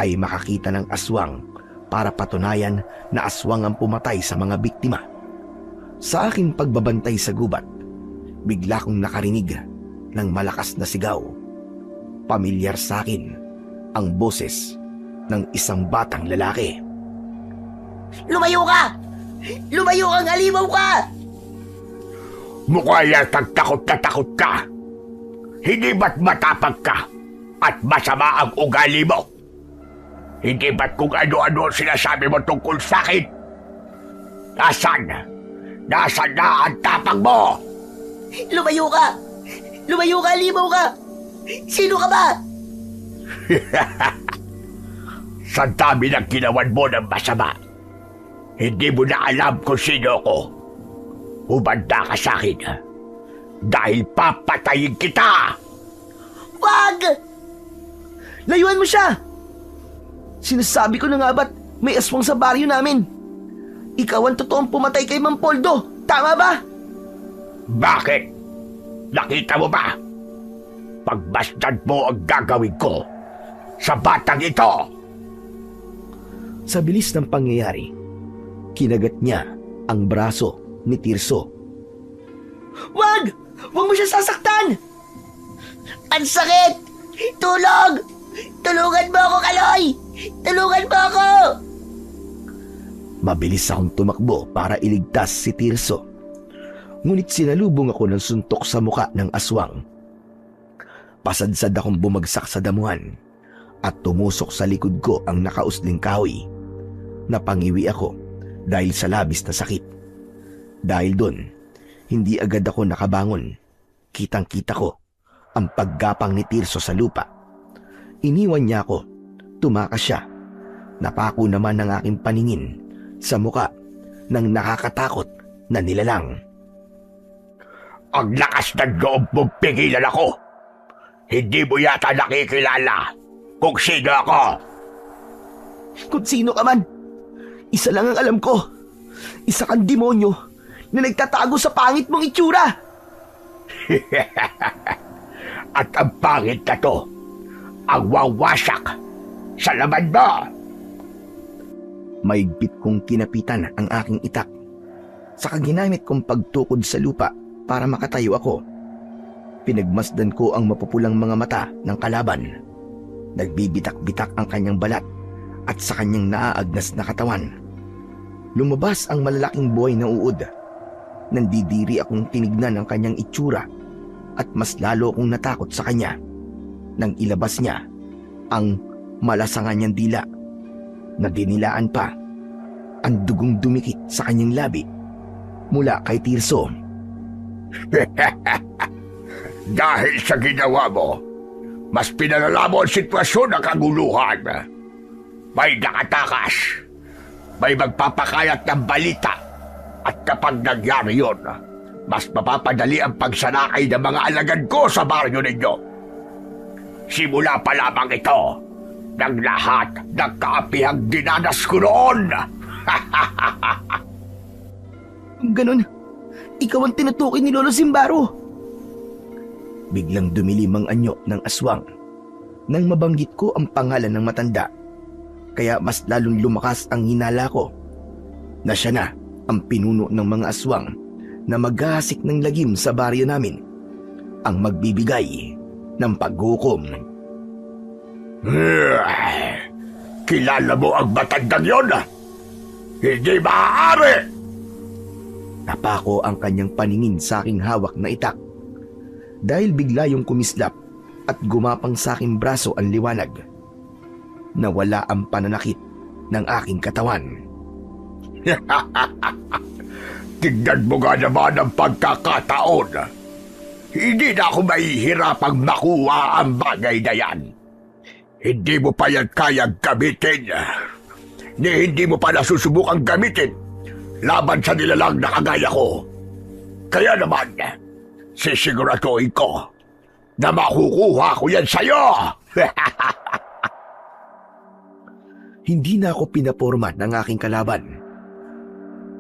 ay makakita ng aswang para patunayan na aswang ang pumatay sa mga biktima. Sa aking pagbabantay sa gubat, bigla kong nakarinig ng malakas na sigaw. Pamilyar sa akin ang boses ng isang batang lalaki. Lumayo ka! Lumayo kang halimaw ka! Mukha yatang takot na takot ka. Hindi ba't matapag ka at masama ang ugali mo? Hindi ba't kung ano-ano sinasabi mo tungkol sa akin? Nasaan? Nasaan na ang tapang mo? Lumayo ka! Lumayo ka, halimaw ka! Sino ka ba? Sa dami ng ginawan mo ng masama, hindi mo na alam kung sino ako. Humanda ka sa akin dahil papatayin kita! Wag! Layuan mo siya! Sinasabi ko na nga ba't may aswang sa baryo namin? Ikaw ang totoong pumatay kay Mang Poldo, tama ba? Bakit? Nakita mo ba? Pagbastad mo ang gagawin ko sa batang ito! Sa bilis ng pangyayari, kinagat niya ang braso ni Tirso. Wag! Wag mo siya sasaktan! Ang sakit! Tulog! Tulungan mo ako, Kaloy! Tulungan mo ako! Mabilis akong tumakbo para iligtas si Tirso. Ngunit sinalubong ako ng suntok sa muka ng aswang. Pasadsad akong bumagsak sa damuhan at tumusok sa likod ko ang nakausling kahoy. Napangiwi ako dahil sa labis na sakit. Dahil doon, hindi agad ako nakabangon. Kitang-kita ko ang paggapang ni Tirso sa lupa. Iniwan niya ako, tumakas siya. Napako naman ng aking paningin sa muka ng nakakatakot na nilalang. Ang lakas ng loob mong pigilan ako! Hindi mo yata nakikilala kung sino ako! Kung sino ka man, isa lang ang alam ko. Isa kang demonyo na nagtatago sa pangit mong itsura. At ang pangit na to, ang wawasak sa laman mo! Maigpit kong kinapitan ang aking itak. Saka ginamit kong pagtukod sa lupa para makatayo ako. Pinagmasdan ko ang mapupulang mga mata ng kalaban. Nagbibitak-bitak ang kanyang balat at sa kanyang naaagnas na katawan. Lumabas ang malalaking buhay na uod. Nandidiri akong tinignan ang kanyang itsura at mas lalo akong natakot sa kanya nang ilabas niya ang malasangan niyang dila na dinilaan pa ang dugong dumikit sa kanyang labi mula kay Tirso. Dahil sa ginawa mo, mas pinalala mo ang sitwasyon ng kaguluhan. May nakatakas, may magpapakalat ng balita, at kapag nangyari yun, mas mapapadali ang pagsalakay ng mga alagad ko sa baryo ninyo. Simula pa lamang ito ng lahat ng kaapihang dinanas ko noon. Kung ganun, ikaw ang tinutukoy ni Lolo Simbaro. Biglang dumilim ang anyo ng aswang nang mabanggit ko ang pangalan ng matanda. Kaya mas lalong lumakas ang hinala ko na siya na ang pinuno ng mga aswang na maghahasik ng lagim sa baryo namin. ang magbibigay ng paghukom. Kilala mo ang matandang yon? Hindi maaari! Napako ang kanyang paningin sa aking hawak na itak. Dahil bigla yung kumislap at gumapang sa aking braso ang liwanag. Nawala ang pananakit ng aking katawan. Tignan mo nga naman ang pagkakataon. Hindi na ako mahihirapang makuha ang bagay na yan. Hindi mo pa yan kayang gamitin. Hindi mo pa nasusubukang gamitin laban sa nilalang na kagaya ko. Kaya naman, sisiguraduhin ko na makukuha ko yan sa'yo. Hindi na ako pinaporma ng aking kalaban.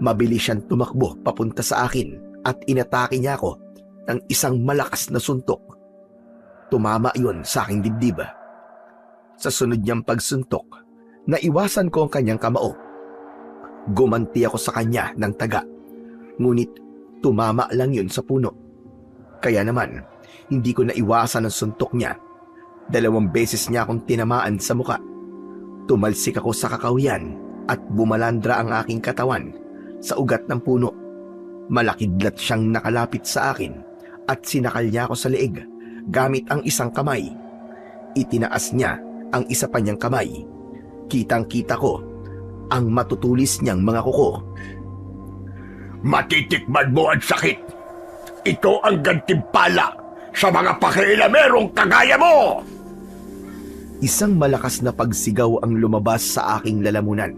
Mabilis siyang tumakbo papunta sa akin at inatake niya ako ng isang malakas na suntok. Tumama yun sa aking dibdib. Sa sunod niyang pagsuntok, naiwasan ko ang kanyang kamao. Gumanti ako sa kanya ng taga, ngunit tumama lang yun sa puno. Kaya naman, hindi ko naiwasan ang suntok niya. 2 beses niya akong tinamaan sa muka. Tumalsik ako sa kakahuyan at bumalandra ang aking katawan sa ugat ng puno. Malakidlat siyang nakalapit sa akin at sinakal niya ako sa leeg gamit ang isang kamay. Itinaas niya ang isa pa niyang kamay. Kitang-kita ko ang matutulis niyang mga kuko. Matitikman mo ang sakit. Ito ang gantimpala sa mga pakialamerong kagaya mo! Isang malakas na pagsigaw ang lumabas sa aking lalamunan.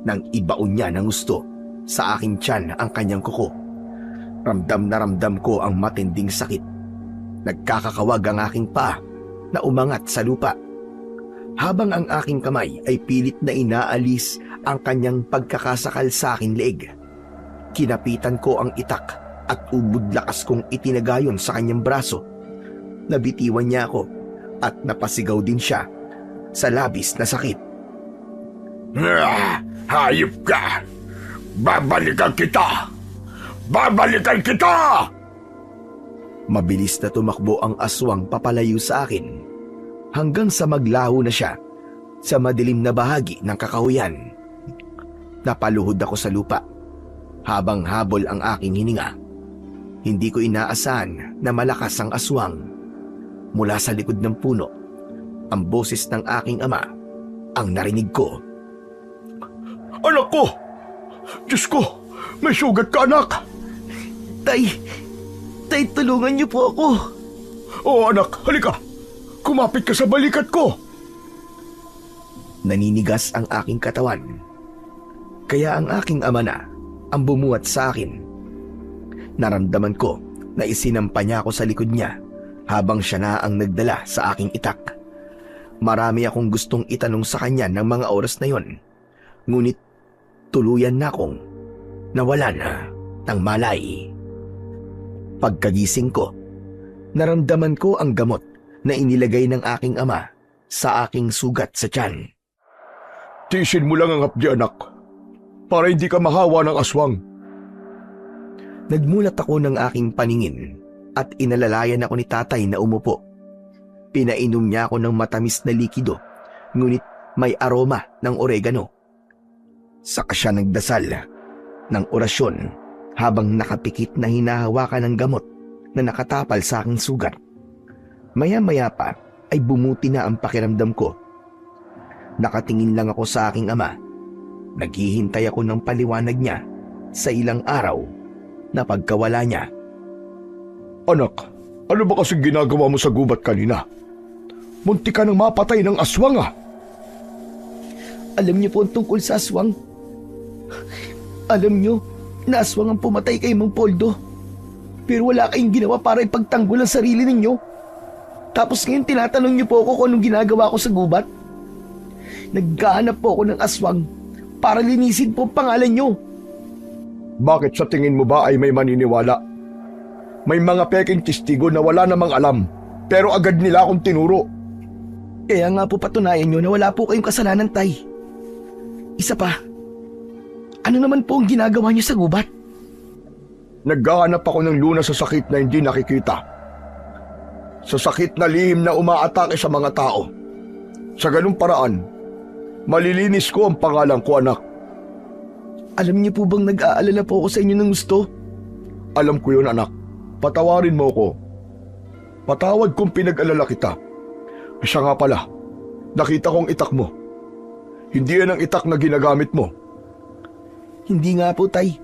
Nang ibaon niya ng gusto sa aking tiyan ang kanyang kuko. Ramdam na ramdam ko ang matinding sakit. Nagkakakawag ang aking paa na umangat sa lupa. Habang ang aking kamay ay pilit na inaalis ang kanyang pagkakasakal sa aking leeg. Kinapitan ko ang itak at ubod lakas kong itinagayon sa kanyang braso. Nabitiwan niya ako at napasigaw din siya sa labis na sakit. Hayop ka! Babalikan kita! Babalikan kita! Mabilis na tumakbo ang aswang papalayo sa akin hanggang sa maglaho na siya sa madilim na bahagi ng kakahuyan. Napaluhod ako sa lupa habang habol ang aking hininga. Hindi ko inaasahan na malakas ang aswang. Mula sa likod ng puno, ang boses ng aking ama ang narinig ko. Anak ko! Diyos ko! May sugat ka, anak! Tay, tulungan niyo po ako. Oo, anak, halika! Kumapit ka sa balikat ko! Naninigas ang aking katawan. Kaya ang aking ama na ang bumuhat sa akin. Naramdaman ko na isinampa niya ako sa likod niya habang siya na ang nagdala sa aking itak. Marami akong gustong itanong sa kanya ng mga oras na yon. Ngunit tuluyan na akong nawalan ng malay. Pagkagising ko, naramdaman ko ang gamot na inilagay ng aking ama sa aking sugat sa tiyan. Tiisin mo lang ang hapdi, anak, para hindi ka mahawa ng aswang. Nagmulat ako ng aking paningin at inalalayan ako ni tatay na umupo. Pinainom niya ako ng matamis na likido, ngunit may aroma ng oregano. Saka siya nagdasal ng orasyon habang nakapikit na hinahawakan ng gamot na nakatapal sa aking sugat. Maya-maya pa ay bumuti na ang pakiramdam ko. Nakatingin lang ako sa aking ama. Naghihintay ako ng paliwanag niya sa ilang araw na pagkawala niya. Anak, ano ba kasing ginagawa mo sa gubat kanina? Munti ka nang mapatay ng aswang, ah! Alam niyo po ang tungkol sa aswang. Alam niyo na aswang ang pumatay kay Mang Poldo. Pero wala kayong ginawa para ipagtanggol ang sarili ninyo. Tapos ngayon tinatanong niyo po ako kung anong ginagawa ko sa gubat. Naghahanap po ako ng aswang para linisin po ang pangalan niyo. Bakit sa tingin mo ba ay may maniniwala? May mga peking testigo na wala namang alam, pero agad nila akong tinuro. Kaya nga po patunayan niyo na wala po kayong kasalanan, tay. Isa pa, ano naman po ang ginagawa niyo sa gubat? Naghahanap ako ng lunas sa sakit na hindi nakikita. sa sakit na lihim na umaatake sa mga tao. Sa ganung paraan, malilinis ko ang pangalan ko, anak. Alam niyo po bang nag-aalala po ako sa inyo ng gusto? Alam ko yun, anak. Patawarin mo ko. Patawad kung pinag-alala kita. Siya nga pala, nakita kong itak mo. Hindi yan ang itak na ginagamit mo. Hindi nga po, Tay.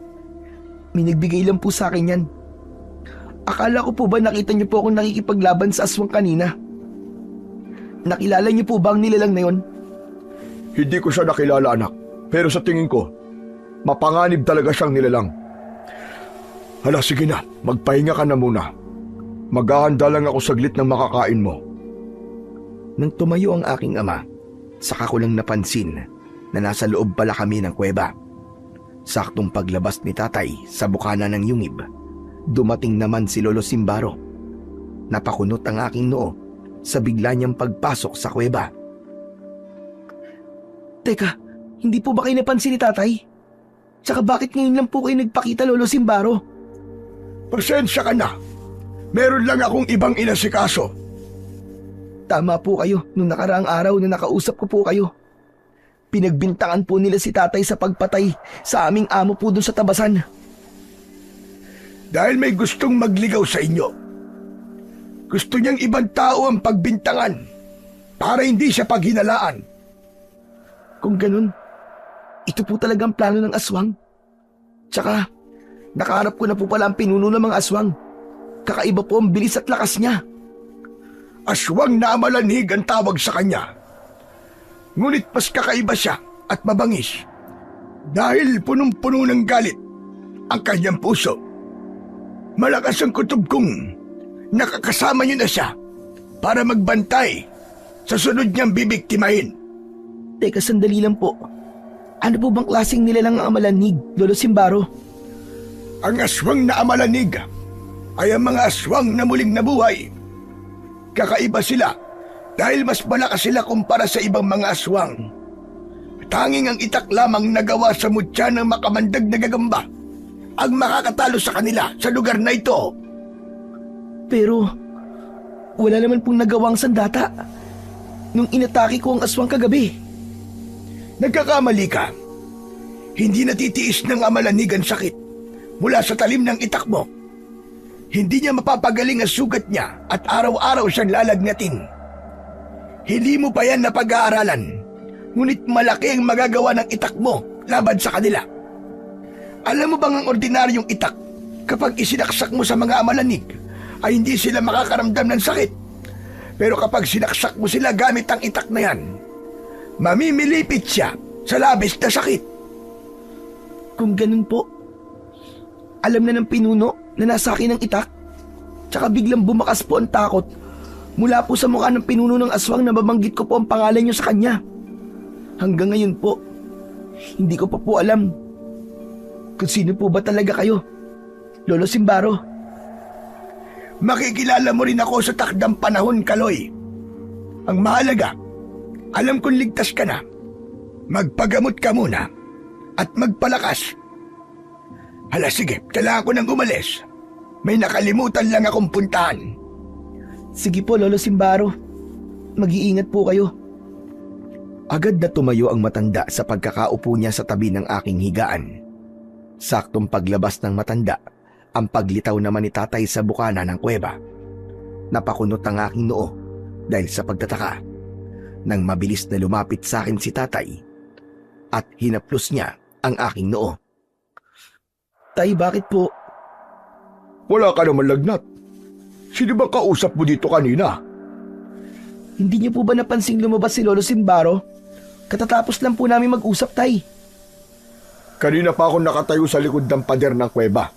May nagbigay lang po sa akin yan. Akala ko po ba nakita niyo po akong nakikipaglaban sa aswang kanina? Nakilala niyo po ba ang nilalang na yon? Hindi ko siya nakilala, anak. Pero sa tingin ko, mapanganib talaga siyang nilalang. Hala, sige na. Magpahinga ka na muna. Maghahanda lang ako saglit ng makakain mo. Nang tumayo ang aking ama, saka ko lang napansin na nasa loob pala kami ng kuweba. Saktong paglabas ni tatay sa bukana ng yungib, dumating naman si Lolo Simbaro. Napakunot ang aking noo sa bigla niyang pagpasok sa kuweba. Teka, hindi po ba kayo napansin ni tatay? Tsaka bakit ngayon lang po kayo nagpakita, Lolo Simbaro? Pasensya ka na. Meron lang akong ibang inasikaso. Tama po kayo, nung nakaraang araw na nakausap ko po kayo. Pinagbintangan po nila si tatay sa pagpatay sa aming amo po dun sa tabasan. Dahil may gustong magligaw sa inyo. Gusto niyang ibang tao ang pagbintangan para hindi siya paghinalaan. Kung ganun, ito po talagang plano ng aswang. Tsaka, nakaharap ko na po pala ang pinuno ng mga aswang. Kakaiba po ang bilis at lakas niya. Aswang na malanhig ang tawag sa kanya. Ngunit mas kakaiba siya at mabangis. Dahil punong-puno ng galit ang kanyang puso. Malakas ang kutob kong nakakasama niyo na siya para magbantay sa sunod niyang bibiktimahin. Teka, sandali lang po. Ano po bang klaseng nilalang ang amalanig, Lolo Simbaro? Ang aswang na amalanig ay ang mga aswang na muling nabuhay. Kakaiba sila dahil mas malakas sila kumpara sa ibang mga aswang. Tanging ang itak lamang nagawa sa mutya ng makamandag na gagamba ang makakatalo sa kanila sa lugar na ito. Pero, wala naman pong nagawang sandata nung inatake ko ang aswang kagabi. Nagkakamali ka. Hindi natitiis ng amalanig ang sakit mula sa talim ng itak mo. Hindi niya mapapagaling ang sugat niya at araw-araw siyang lalagnatin. Hindi mo pa yan napag-aaralan, ngunit malaki ang magagawa ng itak mo laban sa kanila. Alam mo bang ang ordinaryong itak, kapag isinaksak mo sa mga amalanig, ay hindi sila makakaramdam ng sakit. Pero kapag sinaksak mo sila gamit ang itak na yan, mamimilipit siya sa labis na sakit. Kung ganun po, alam na ng pinuno na nasa akin ang itak. Tsaka biglang bumakas po ang takot mula po sa mukha ng pinuno ng aswang na babanggit ko po ang pangalan niyo sa kanya. Hanggang ngayon po, hindi ko pa po alam kung sino po ba talaga kayo, Lolo Simbaro. Makikilala mo rin ako sa takdang panahon, Kaloy. Ang mahalaga, alam kong ligtas ka na. Magpagamot ka muna at magpalakas. Hala, sige, kailangan ko nang umalis. May nakalimutan lang akong puntahan. Sige po, Lolo Simbaro. Mag-iingat po kayo. Agad na tumayo ang matanda sa pagkakaupo niya sa tabi ng aking higaan. Saktong paglabas ng matanda, ang paglitaw naman ni tatay sa bukana ng kuweba. Napakunot ang aking noo dahil sa pagtataka. Nang mabilis na lumapit sa akin si tatay at hinaplos niya ang aking noo. Tay, bakit po? Wala ka naman lagnat. Sino ba kausap mo dito kanina? Hindi niyo po ba napansing lumabas si Lolo Simbaro? Katatapos lang po namin mag-usap, Tay. Kanina pa ako nakatayo sa likod ng pader ng kuweba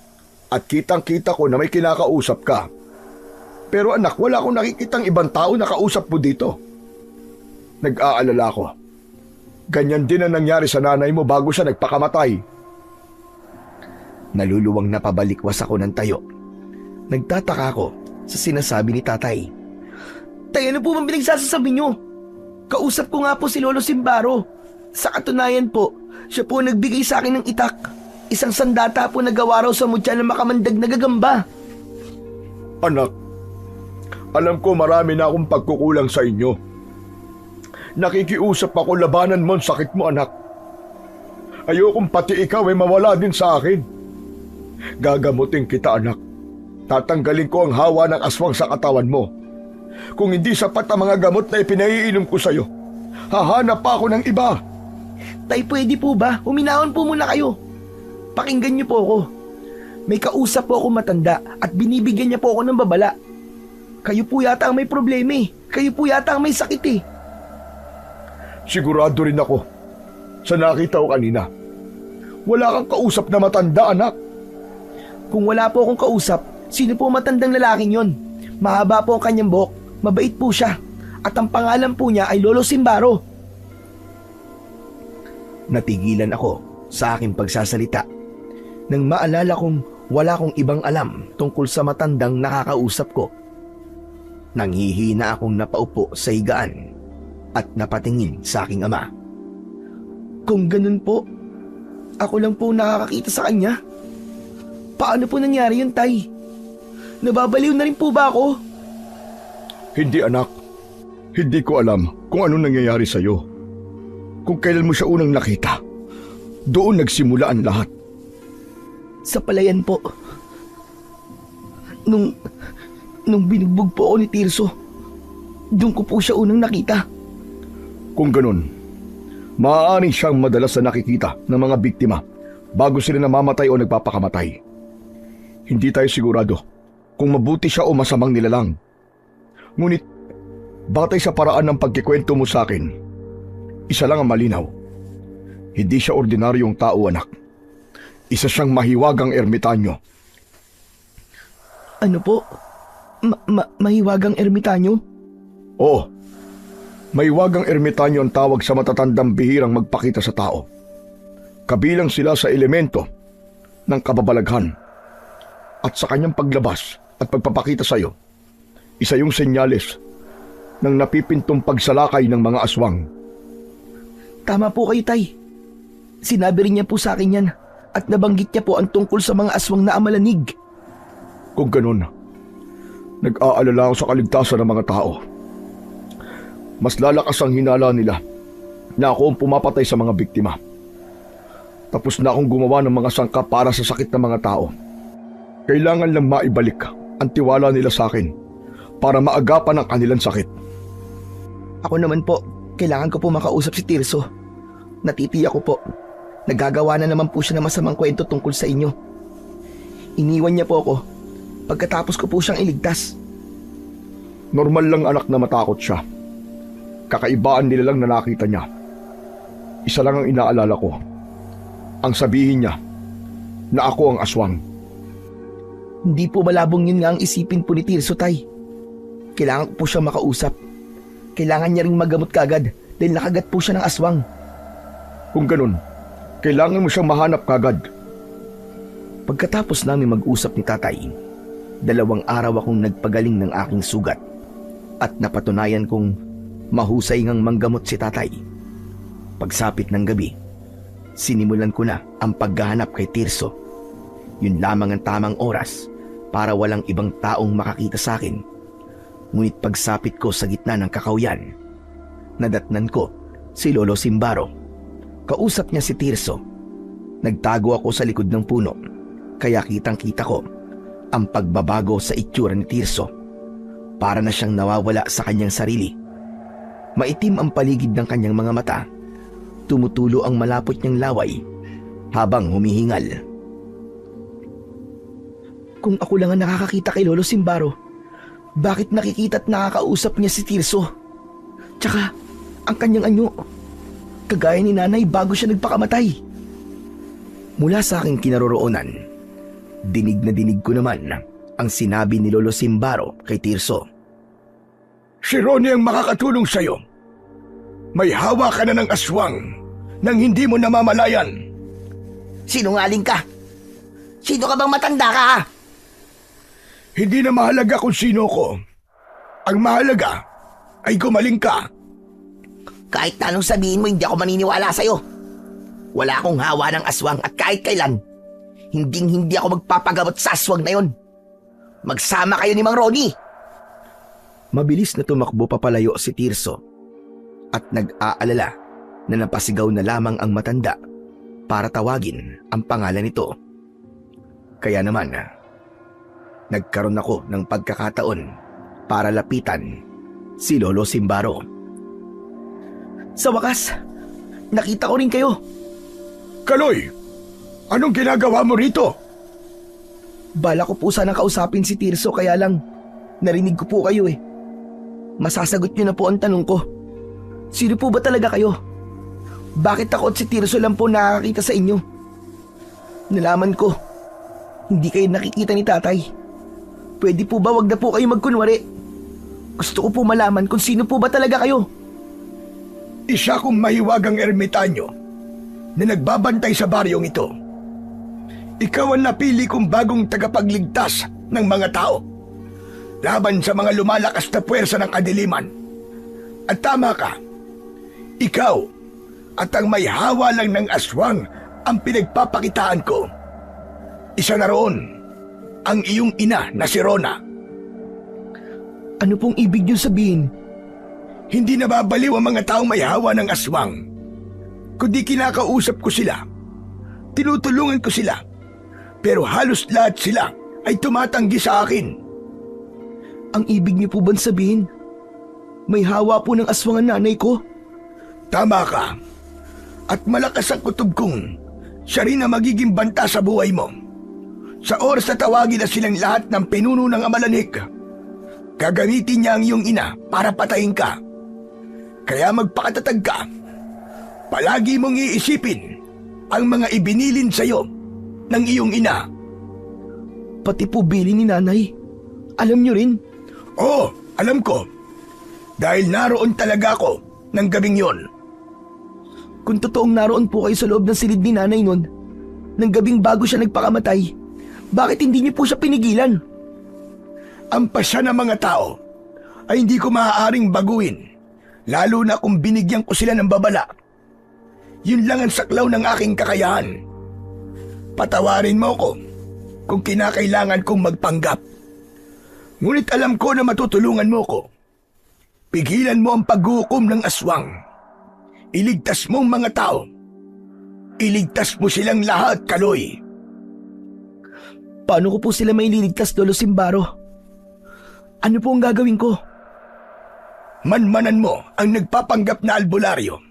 at kitang-kita ko na may kinakausap ka. Pero anak, wala akong nakikitang ibang tao na kausap mo dito. Nag-aalala ko. Ganyan din ang nangyari sa nanay mo bago siya nagpakamatay. Naluluwang napabalikwas ako ng tayo. Nagtataka ako sa sinasabi ni tatay. Tay, ano po bang pinagsasasabi niyo? Kausap ko nga po si Lolo Simbaro. Sa katunayan po, siya po nagbigay sa akin ng itak. Isang sandata po nagawa raw sa mutya ng makamandag na gagamba. Anak, Alam ko marami na akong pagkukulang sa inyo. Nakikiusap ako labanan mo ang sakit mo, anak. Ayokong pati ikaw ay mawala din sa akin. Gagamutin kita, anak. Tatanggalin ko ang hawa ng aswang sa katawan mo. Kung hindi sapat ang mga gamot na ipinaiinom ko sa'yo, hahanap pa ako ng iba. Tay, pwede po ba? Huminahon po muna kayo. Pakinggan niyo po ako. May kausap po ako matanda at binibigyan niya po ako ng babala. Kayo po yata ang may problema eh. Kayo po yata ang may sakit eh. Sigurado rin ako sa nakita ko kanina. Wala kang kausap na matanda, anak. Kung wala po akong kausap, sino po matandang lalaking yon? Mahaba po ang kanyang buhok, mabait po siya. At ang pangalan po niya ay Lolo Simbaro. Natigilan ako sa aking pagsasalita nang maalala kong wala kong ibang alam tungkol sa matandang nakakausap ko. Nanghihina akong napaupo sa higaan at napatingin sa aking ama. Kung ganun po, ako lang po nakakakita sa kanya. Paano po nangyari yun, Tay? Nababaliw na rin po ba ako? Hindi, anak. Hindi ko alam kung anong nangyayari sa'yo. Kung kailan mo siya unang nakita, doon nagsimula ang lahat. Sa palayan po. Nung binugbog po ako ni Tirso, doon ko po siya unang nakita. Kung ganun, maaaring siyang madalas na nakikita ng mga biktima bago sila namamatay o nagpapakamatay. Hindi tayo sigurado kung mabuti siya o masamang nilalang. Ngunit, batay sa paraan ng pagkikwento mo sa akin, isa lang ang malinaw. Hindi siya ordinaryong tao, anak. Isa siyang mahiwagang ermitanyo. Ano po? Mahiwagang ermitanyo? Oo. Mahiwagang ermitanyo ang tawag sa matatandang bihirang magpakita sa tao. Kabilang sila sa elemento ng kababalaghan. At sa kanyang paglabas at pagpapakita sa iyo, isa yung senyales ng napipintong pagsalakay ng mga aswang. Tama po kayo, Tay. Sinabi rin niya po sa akin yan at nabanggit niya po ang tungkol sa mga aswang na amalanig. Kung ganun, nag-aalala ako sa kaligtasan ng mga tao. Mas lalakas ang hinala nila na ako ang pumapatay sa mga biktima. Tapos na akong gumawa ng mga sangkap para sa sakit ng mga tao. Kailangan lang maibalik ang tiwala nila sa akin para maagapan ang kanilang sakit. Ako naman po, kailangan ko po makausap si Tirso. Natitiyak ko po, nagagawa na naman po siya ng masamang kwento tungkol sa inyo. Iniwan niya po ako pagkatapos ko po siyang iligtas. Normal lang, anak, na matakot siya. Kakaibaan nila lang na nakita niya. Isa lang ang inaalala ko. Ang sabihin niya na ako ang aswang. Hindi po malabong yun nga ang isipin po ni Tirso, Tay. Kailangan ko po siyang makausap. Kailangan niya ring magamot kagad dahil nakagat po siya ng aswang. Kung ganun, kailangan mo siyang mahanap kagad. Pagkatapos namin mag-usap ni Tatay, 2 araw akong nagpagaling ng aking sugat at napatunayan kong mahusay ngang manggamot si Tatay. Pagsapit ng gabi, sinimulan ko na ang paghahanap kay Tirso. Yun lamang ang tamang oras para walang ibang taong makakita sa akin. Ngunit pagsapit ko sa gitna ng kakawyan, nadatnan ko si Lolo Simbaro. Kausap niya si Tirso. Nagtago ako sa likod ng puno, kaya kitang-kita ko ang pagbabago sa itsura ni Tirso. Para na siyang nawawala sa kanyang sarili. Maitim ang paligid ng kanyang mga mata. Tumutulo ang malapot niyang laway habang humihingal. Kung ako lang ang nakakakita kay Lolo Simbaro, bakit nakikita at nakakausap niya si Tirso? Tsaka, ang kanyang anyo, kagaya ni nanay bago siya nagpakamatay. Mula sa aking kinaroroonan, dinig na dinig ko naman ang sinabi ni Lolo Simbaro kay Tirso. Si Ronnie ang makakatulong sa'yo. May hawa ka na ng aswang nang hindi mo namamalayan. Sinungaling ka. Sino ka bang matanda ka? Hindi na mahalaga kung sino ko. Ang mahalaga ay gumaling ka. Kahit na anong sabihin mo, hindi ako maniniwala sa'yo. Wala akong hawa ng aswang at kahit kailan, hindi ako magpapagamot sa aswang na yon. Magsama kayo ni Mang Ronnie. Mabilis na tumakbo papalayo si Tirso at nag-aalala na napasigaw na lamang ang matanda para tawagin ang pangalan nito. Kaya naman, nagkaroon ako ng pagkakataon para lapitan si Lolo Simbaro. Sa wakas, nakita ko rin kayo. Kaloy, anong ginagawa mo rito? Bala ko po sanang kausapin si Tirso kaya lang narinig ko po kayo eh. Masasagot niyo na po ang tanong ko. Sino po ba talaga kayo? Bakit ako at si Tirso lang po nakakakita sa inyo? Nalaman ko, hindi kayo nakikita ni tatay. Pwede po ba wag na po kayo magkunwari? Gusto ko po malaman kung sino po ba talaga kayo. Isa kong mahiwagang ermitanyo na nagbabantay sa baryong ito. Ikaw ang napili kong bagong tagapagligtas ng mga tao laban sa mga lumalakas na puwersa ng kadiliman. At tama ka, ikaw at ang may hawa lang ng aswang ang pinagpapakitaan ko. Isa na roon ang iyong ina na si Rona. Ano pong ibig niyo sabihin? Hindi nababaliw ang mga taong may hawa ng aswang. Kundi kinakausap ko sila. Tinutulungan ko sila. Pero halos lahat sila ay tumatanggi sa akin. Ang ibig niyo po bang sabihin? May hawa po ng aswang ang nanay ko? Tama ka. At malakas ang kutob kong siya rin ang magiging banta sa buhay mo. Sa oras na tawagin na silang lahat ng pinuno ng Amalanhik, gagamitin niya ang iyong ina para patayin ka. Kaya magpakatatag ka. Palagi mong iisipin ang mga ibinilin sa iyo ng iyong ina. Pati po bili ni nanay. Alam niyo rin? Oo, alam ko. Dahil naroon talaga ako ng gabing yon. Kung totoong naroon po kayo sa loob ng silid ni nanay nun, ng gabing bago siya nagpakamatay, bakit hindi niyo po siya pinigilan? Ang pasya ng mga tao ay hindi ko maaaring baguhin, lalo na kung binigyan ko sila ng babala. Yun lang ang saklaw ng aking kakayahan. Patawarin mo ko kung kinakailangan kong magpanggap. Ngunit alam ko na matutulungan mo ko. Pigilan mo ang paghukom ng aswang. Iligtas mo ang mga tao. Iligtas mo silang lahat, Kaloy. Paano ko po sila maililigtas, Lolo Simbaro? Ano po ang gagawin ko? Manmanan mo ang nagpapanggap na albularyo.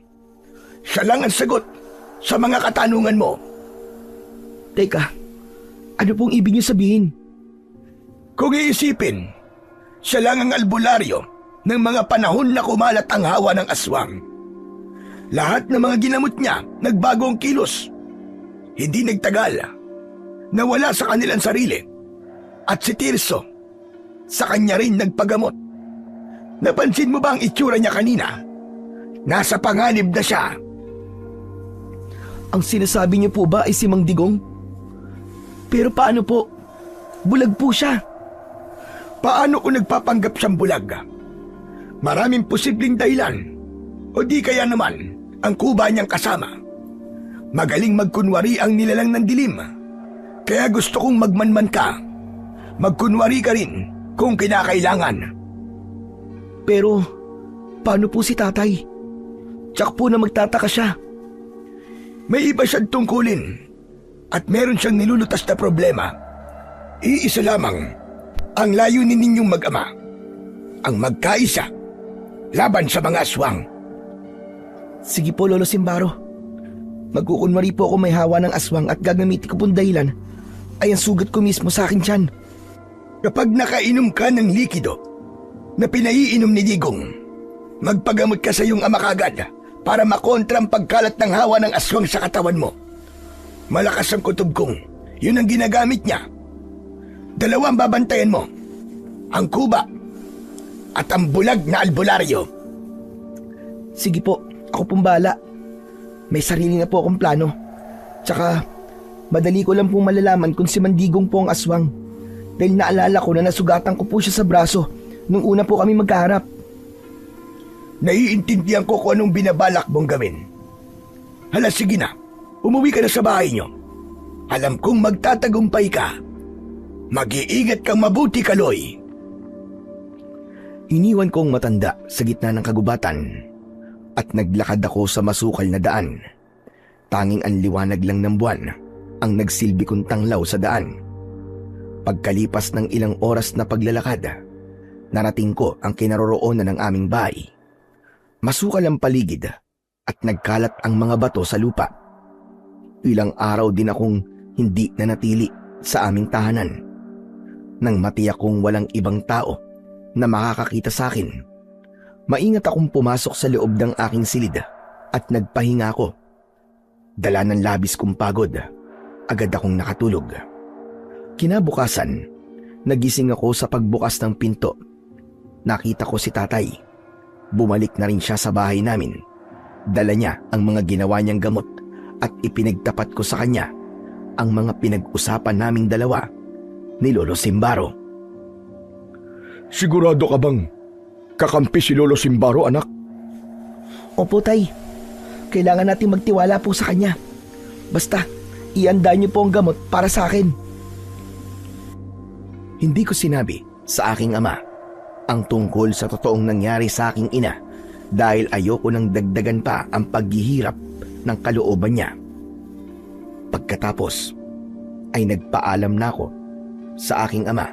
Siya lang ang sagot sa mga katanungan mo. Teka, ano pong ibig niyo sabihin? Kung iisipin, siya lang ang albularyo ng mga panahon na kumalat ang hawa ng aswang. Lahat ng mga ginamot niya nagbago ang kilos. Hindi nagtagal. Nawala sa kanilang sarili. At si Tirso, sa kanya rin nagpagamot. Napansin mo ba ang itsura niya kanina? Nasa panganib na siya. Ang sinasabi niyo po ba ay si Mang Digong? Pero paano po? Bulag po siya. Paano kung nagpapanggap siyang bulag? Maraming posibleng dahilan. O di kaya naman, ang kuba niyang kasama. Magaling magkunwari ang nilalang ng dilim. Kaya gusto kong magmanman ka. Magkunwari ka rin kung kinakailangan. Pero, paano po si tatay? Tsak po na magtataka siya. May iba siyang tungkulin at meron siyang nilulutas na problema. Iisa lamang ang layunin ninyong mag-ama. Ang magkaisa laban sa mga aswang. Sige po, Lolo Simbaro. Magkukunwari po ako may hawa ng aswang at gagamitin ko pong dahilan ay ang sugat ko mismo sa akin tiyan. Kapag nakainom ka ng likido na pinaiinom ni Digong, magpagamot ka sa iyong ama kagad para makontra ang pagkalat ng hawa ng aswang sa katawan mo. Malakas ang kutob kong yun ang ginagamit niya. Dalawang babantayan mo, ang kuba at ang bulag na albularyo. Sige po, ako pong bahala. May sarili na po akong plano. Tsaka, madali ko lang pong malalaman kung si Mandigong po ang aswang. Dahil naalala ko na nasugatan ko po siya sa braso nung una po kami magkaharap. Naiintindihan ko kung anong binabalak mong gawin. Hala, sige na. Umuwi ka na sa bahay niyo. Alam kong magtatagumpay ka. Mag-iingat kang mabuti, Kaloy. Iniwan kong matanda sa gitna ng kagubatan at naglakad ako sa masukal na daan. Tanging ang liwanag lang ng buwan ang nagsilbi kong tanglaw sa daan. Pagkalipas ng ilang oras na paglalakad, narating ko ang kinaroroonan ng aming bahay. Masukal ang paligid at nagkalat ang mga bato sa lupa. Ilang araw din akong hindi nanatili sa aming tahanan. Nang matiyak kong walang ibang tao na makakakita sa akin, maingat akong pumasok sa loob ng aking silid at nagpahinga ako. Dala ng labis kong pagod, agad akong nakatulog. Kinabukasan, nagising ako sa pagbukas ng pinto. Nakita ko si tatay. Bumalik na rin siya sa bahay namin. Dala niya ang mga ginawa niyang gamot at ipinagtapat ko sa kanya ang mga pinag-usapan naming dalawa ni Lolo Simbaro. Sigurado ka bang kakampi si Lolo Simbaro, anak? Opo, tay. Kailangan natin magtiwala po sa kanya. Basta, ihanda niyo po ang gamot para sa akin. Hindi ko sinabi sa aking ama ang tungkol sa totoong nangyari sa aking ina dahil ayoko nang dagdagan pa ang paghihirap ng kalooban niya. Pagkatapos ay nagpaalam na ako sa aking ama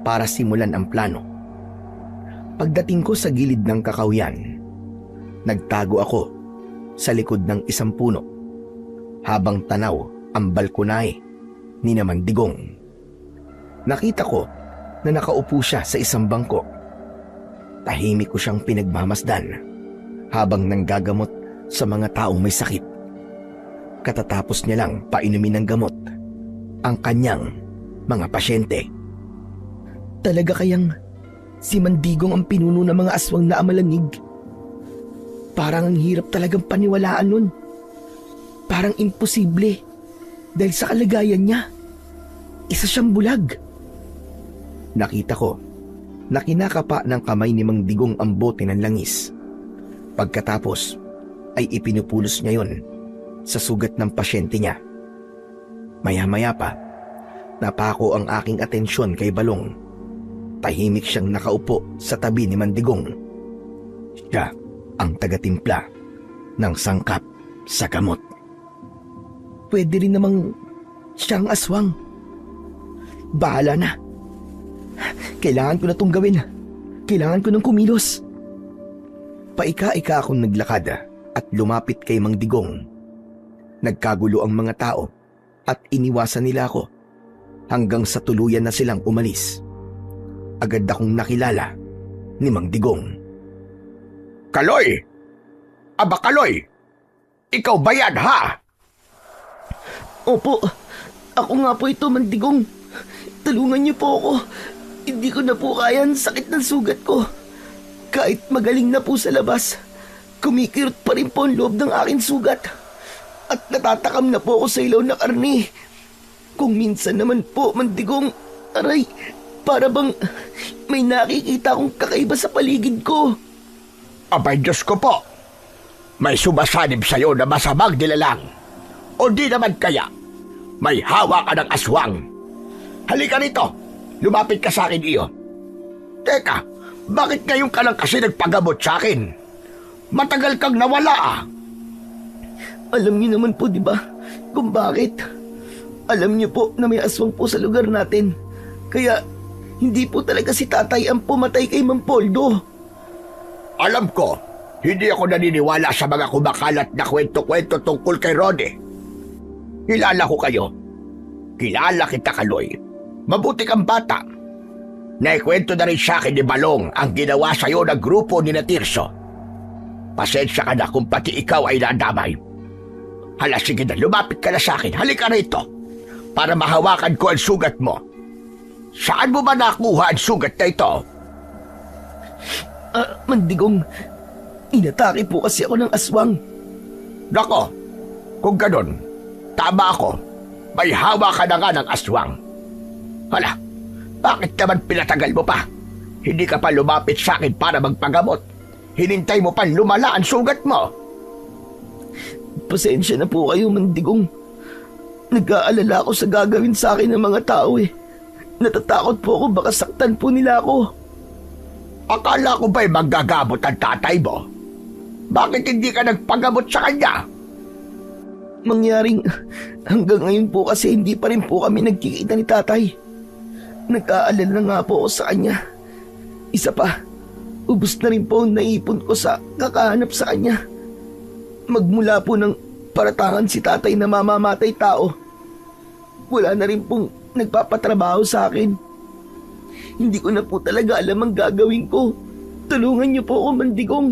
para simulan ang plano. Pagdating ko sa gilid ng kakahuyan, nagtago ako sa likod ng isang puno habang tanaw ang balkonahe ni Mang Digong. Nakita ko na nakaupo siya sa isang bangko. Tahimik ko siyang pinagmamasdan habang nanggagamot sa mga taong may sakit. Katatapos niya lang painumin ng gamot ang kanyang mga pasyente. Talaga kayang si Mandigong ang pinuno ng mga aswang na amalangig? Parang ang hirap talagang paniwalaan nun. Parang imposible dahil sa kalagayan niya. Isa siyang bulag. Nakita ko na kinakapa ng kamay ni Mang Digong ang bote ng langis. Pagkatapos ay ipinupulos niya yon sa sugat ng pasyente niya. Maya-maya pa, napako ang aking atensyon kay Balong. Tahimik siyang nakaupo sa tabi ni Mang Digong. Siya ang tagatimpla ng sangkap sa gamot. Pwede rin namang siyang aswang. Bahala na. Kailangan ko na itong gawin. Kailangan ko ng kumilos. Paika-ika akong naglakad at lumapit kay Mang Digong. Nagkagulo ang mga tao at iniwasan nila ako hanggang sa tuluyan na silang umalis. Agad akong nakilala ni Mang Digong. Kaloy! Aba Kaloy! Ikaw ba yan, ha? Opo, ako nga po ito, Mandigong. Tulungan niyo po ako. Hindi ko na po kaya ang sakit ng sugat ko. Kahit magaling na po sa labas, kumikirot pa rin po ang loob ng aking sugat. At natatakam na po ako sa ilaw na karne. Kung minsan naman po, Mandigong, aray, para bang may nakikita akong kakaiba sa paligid ko. Abay, Diyos ko po. May sumasanib sa'yo na masamang nilalang. O di naman kaya, may hawa ka ng aswang. Halika rito, lumapit ka sa akin, iyo. Teka, bakit ngayon ka lang kasi nagpagamot sa akin? Matagal kang nawala, ah. Alam niyo naman po, di ba, kung bakit? Alam niyo po na may aswang po sa lugar natin. Kaya, hindi po talaga si tatay ang pumatay kay Mang Poldo. Alam ko, hindi ako naniniwala sa mga kumakalat na kwento-kwento tungkol kay Rode. Kilala ko kayo. Kilala kita, Kaloy. Mabuti kang bata. Naikwento na rin sa akin ni Balong ang ginawa sa'yo ng grupo ni Tirso. Pasensya ka na kung pati ikaw ay nadamay. Hala, sige na, lumapit ka na sa akin. Halika rito para mahawakan ko ang sugat mo. Saan mo ba nakuha ang sugat na ito? Mandigong, inatake po kasi ako ng aswang. Nako, kung ganun, tama ako. May hawa ka na nga ng aswang. Hala, bakit naman pinatagal mo pa? Hindi ka pa lumapit sa akin para magpagamot. Hinintay mo pa lumala ang sugat mo. Pasensya na po kayo, Mandigong. Nag-aalala ako sa gagawin sa akin ng mga tao eh. Natatakot po ako baka saktan po nila ako. Akala ko ba'y maggagamot ang tatay mo? Bakit hindi ka nagpagamot sa kanya? Mangyaring hanggang ngayon po kasi hindi pa rin po kami nagkikita ni tatay. Nag-aalala na nga po ako sa kanya. Isa pa, ubos na rin po ang naipon ko sa kakahanap sa kanya. Magmula po ng paratangan si tatay na mamamatay tao, wala na rin pong nagpapatrabaho sa akin. Hindi ko na po talaga alam ang gagawin ko. Tulungan niyo po ako, Mandigong.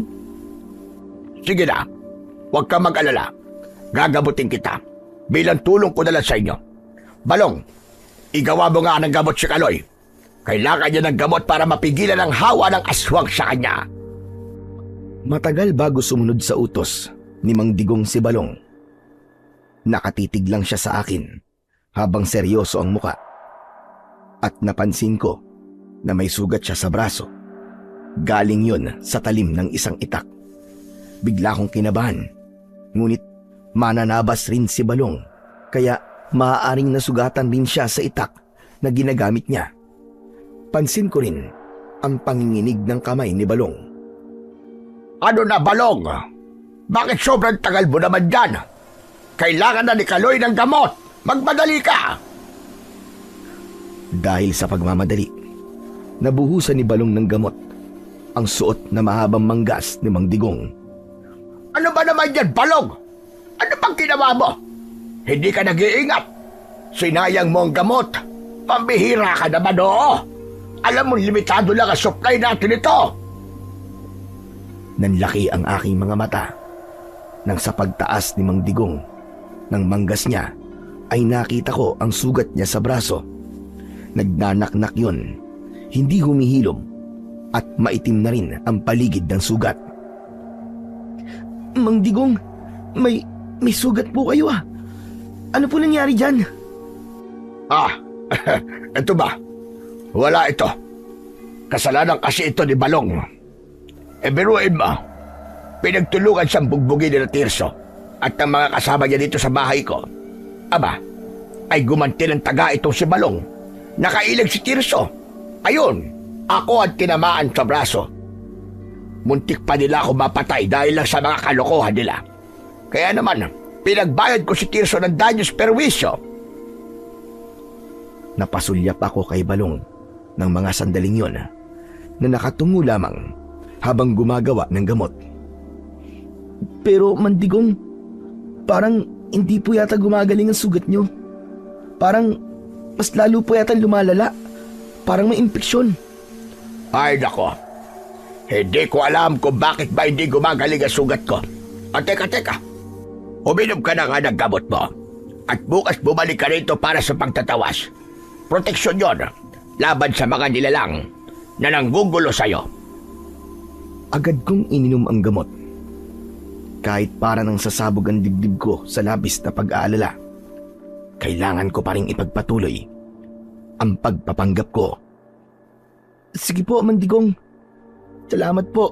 Sige na, huwag ka mag-alala. Gagamutin kita. Bilang tulong ko na lang sa inyo. Balong, igawa mo nga ng gamot si Kaloy. Kailangan niya ng gamot para mapigilan ang hawa ng aswang sa kanya. Matagal bago sumunod sa utos ni Mang Digong si Balong. Nakatitig lang siya sa akin habang seryoso ang muka. At napansin ko na may sugat siya sa braso. Galing yun sa talim ng isang itak. Bigla kong kinabahan. Ngunit mananabas rin si Balong, kaya maaaring nasugatan din siya sa itak na ginagamit niya. Pansin ko rin ang panginginig ng kamay ni Balong. Ano na, Balong? Bakit sobrang tagal mo naman dyan? Kailangan na ni Kaloy ng gamot. Magmadali ka! Dahil sa pagmamadali, nabuhusan ni Balong ng gamot ang suot na mahabang manggas ni Mang Digong. Ano ba naman yan, Balong? Ano bang ginawa mo? Hindi ka nag-iingat. Sinayang mo ang gamot. Pambihira ka naman, oo. Alam mo, limitado lang ang supply natin ito. Nanlaki ang aking mga mata nang sa pagtaas ni Mang Digong ng manggas niya ay nakita ko ang sugat niya sa braso. Nagnanaknak yun, hindi humihilom at maitim na rin ang paligid ng sugat. Mang Digong, may sugat po kayo ah. Ano po nangyari dyan? Ito ba? Wala ito. Kasalanan kasi ito ni Balong. Biruin mo, pinagtulungan siyang bugbugin ni Tirso at ang mga kasama niya dito sa bahay ko. Aba, ay gumanti ng taga itong si Balong. Nakailag si Tirso. Ayun, ako ang tinamaan sa braso. Muntik pa nila ako mapatay dahil lang sa mga kalokohan nila. Kaya naman, pinagbayad ko si Tirso ng danyos perwisyo. Napasulyap ako kay Balong ng mga sandaling yon na nakatungo lamang habang gumagawa ng gamot. Pero Mandigong, parang hindi po yata gumagaling ang sugat nyo. Parang mas lalo po yata lumalala. Parang may impeksyon. Ay nako, hindi ko alam kung bakit ba hindi gumagaling ang sugat ko. Teka, uminom ka na nga ng gamot mo. At bukas bumalik ka rito para sa pagtatawas. Proteksyon yon, laban sa mga nilalang na nanggugulo sa'yo. Agad kong ininom ang gamot. Kahit para nang sasabog ang dibdib ko sa labis na pag-aalala, kailangan ko pa rin ipagpatuloy ang pagpapanggap ko. Sige po, Mandigong. Salamat po.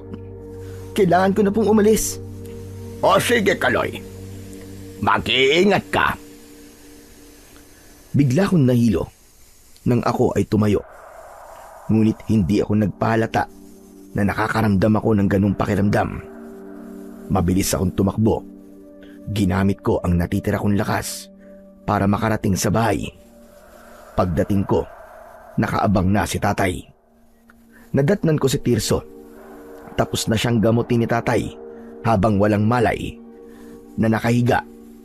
Kailangan ko na pong umalis. O sige, Kaloy. Mag-iingat ka. Bigla kong nahilo nang ako ay tumayo. Ngunit hindi ako nagpahalata na nakakaramdam ako ng ganung pakiramdam. Mabilis akong tumakbo. Ginamit ko ang natitira kong lakas para makarating sa bahay. Pagdating ko, nakaabang na si tatay. Nadatnan ko si Tirso. Tapos na siyang gamutin ni tatay habang walang malay na nakahiga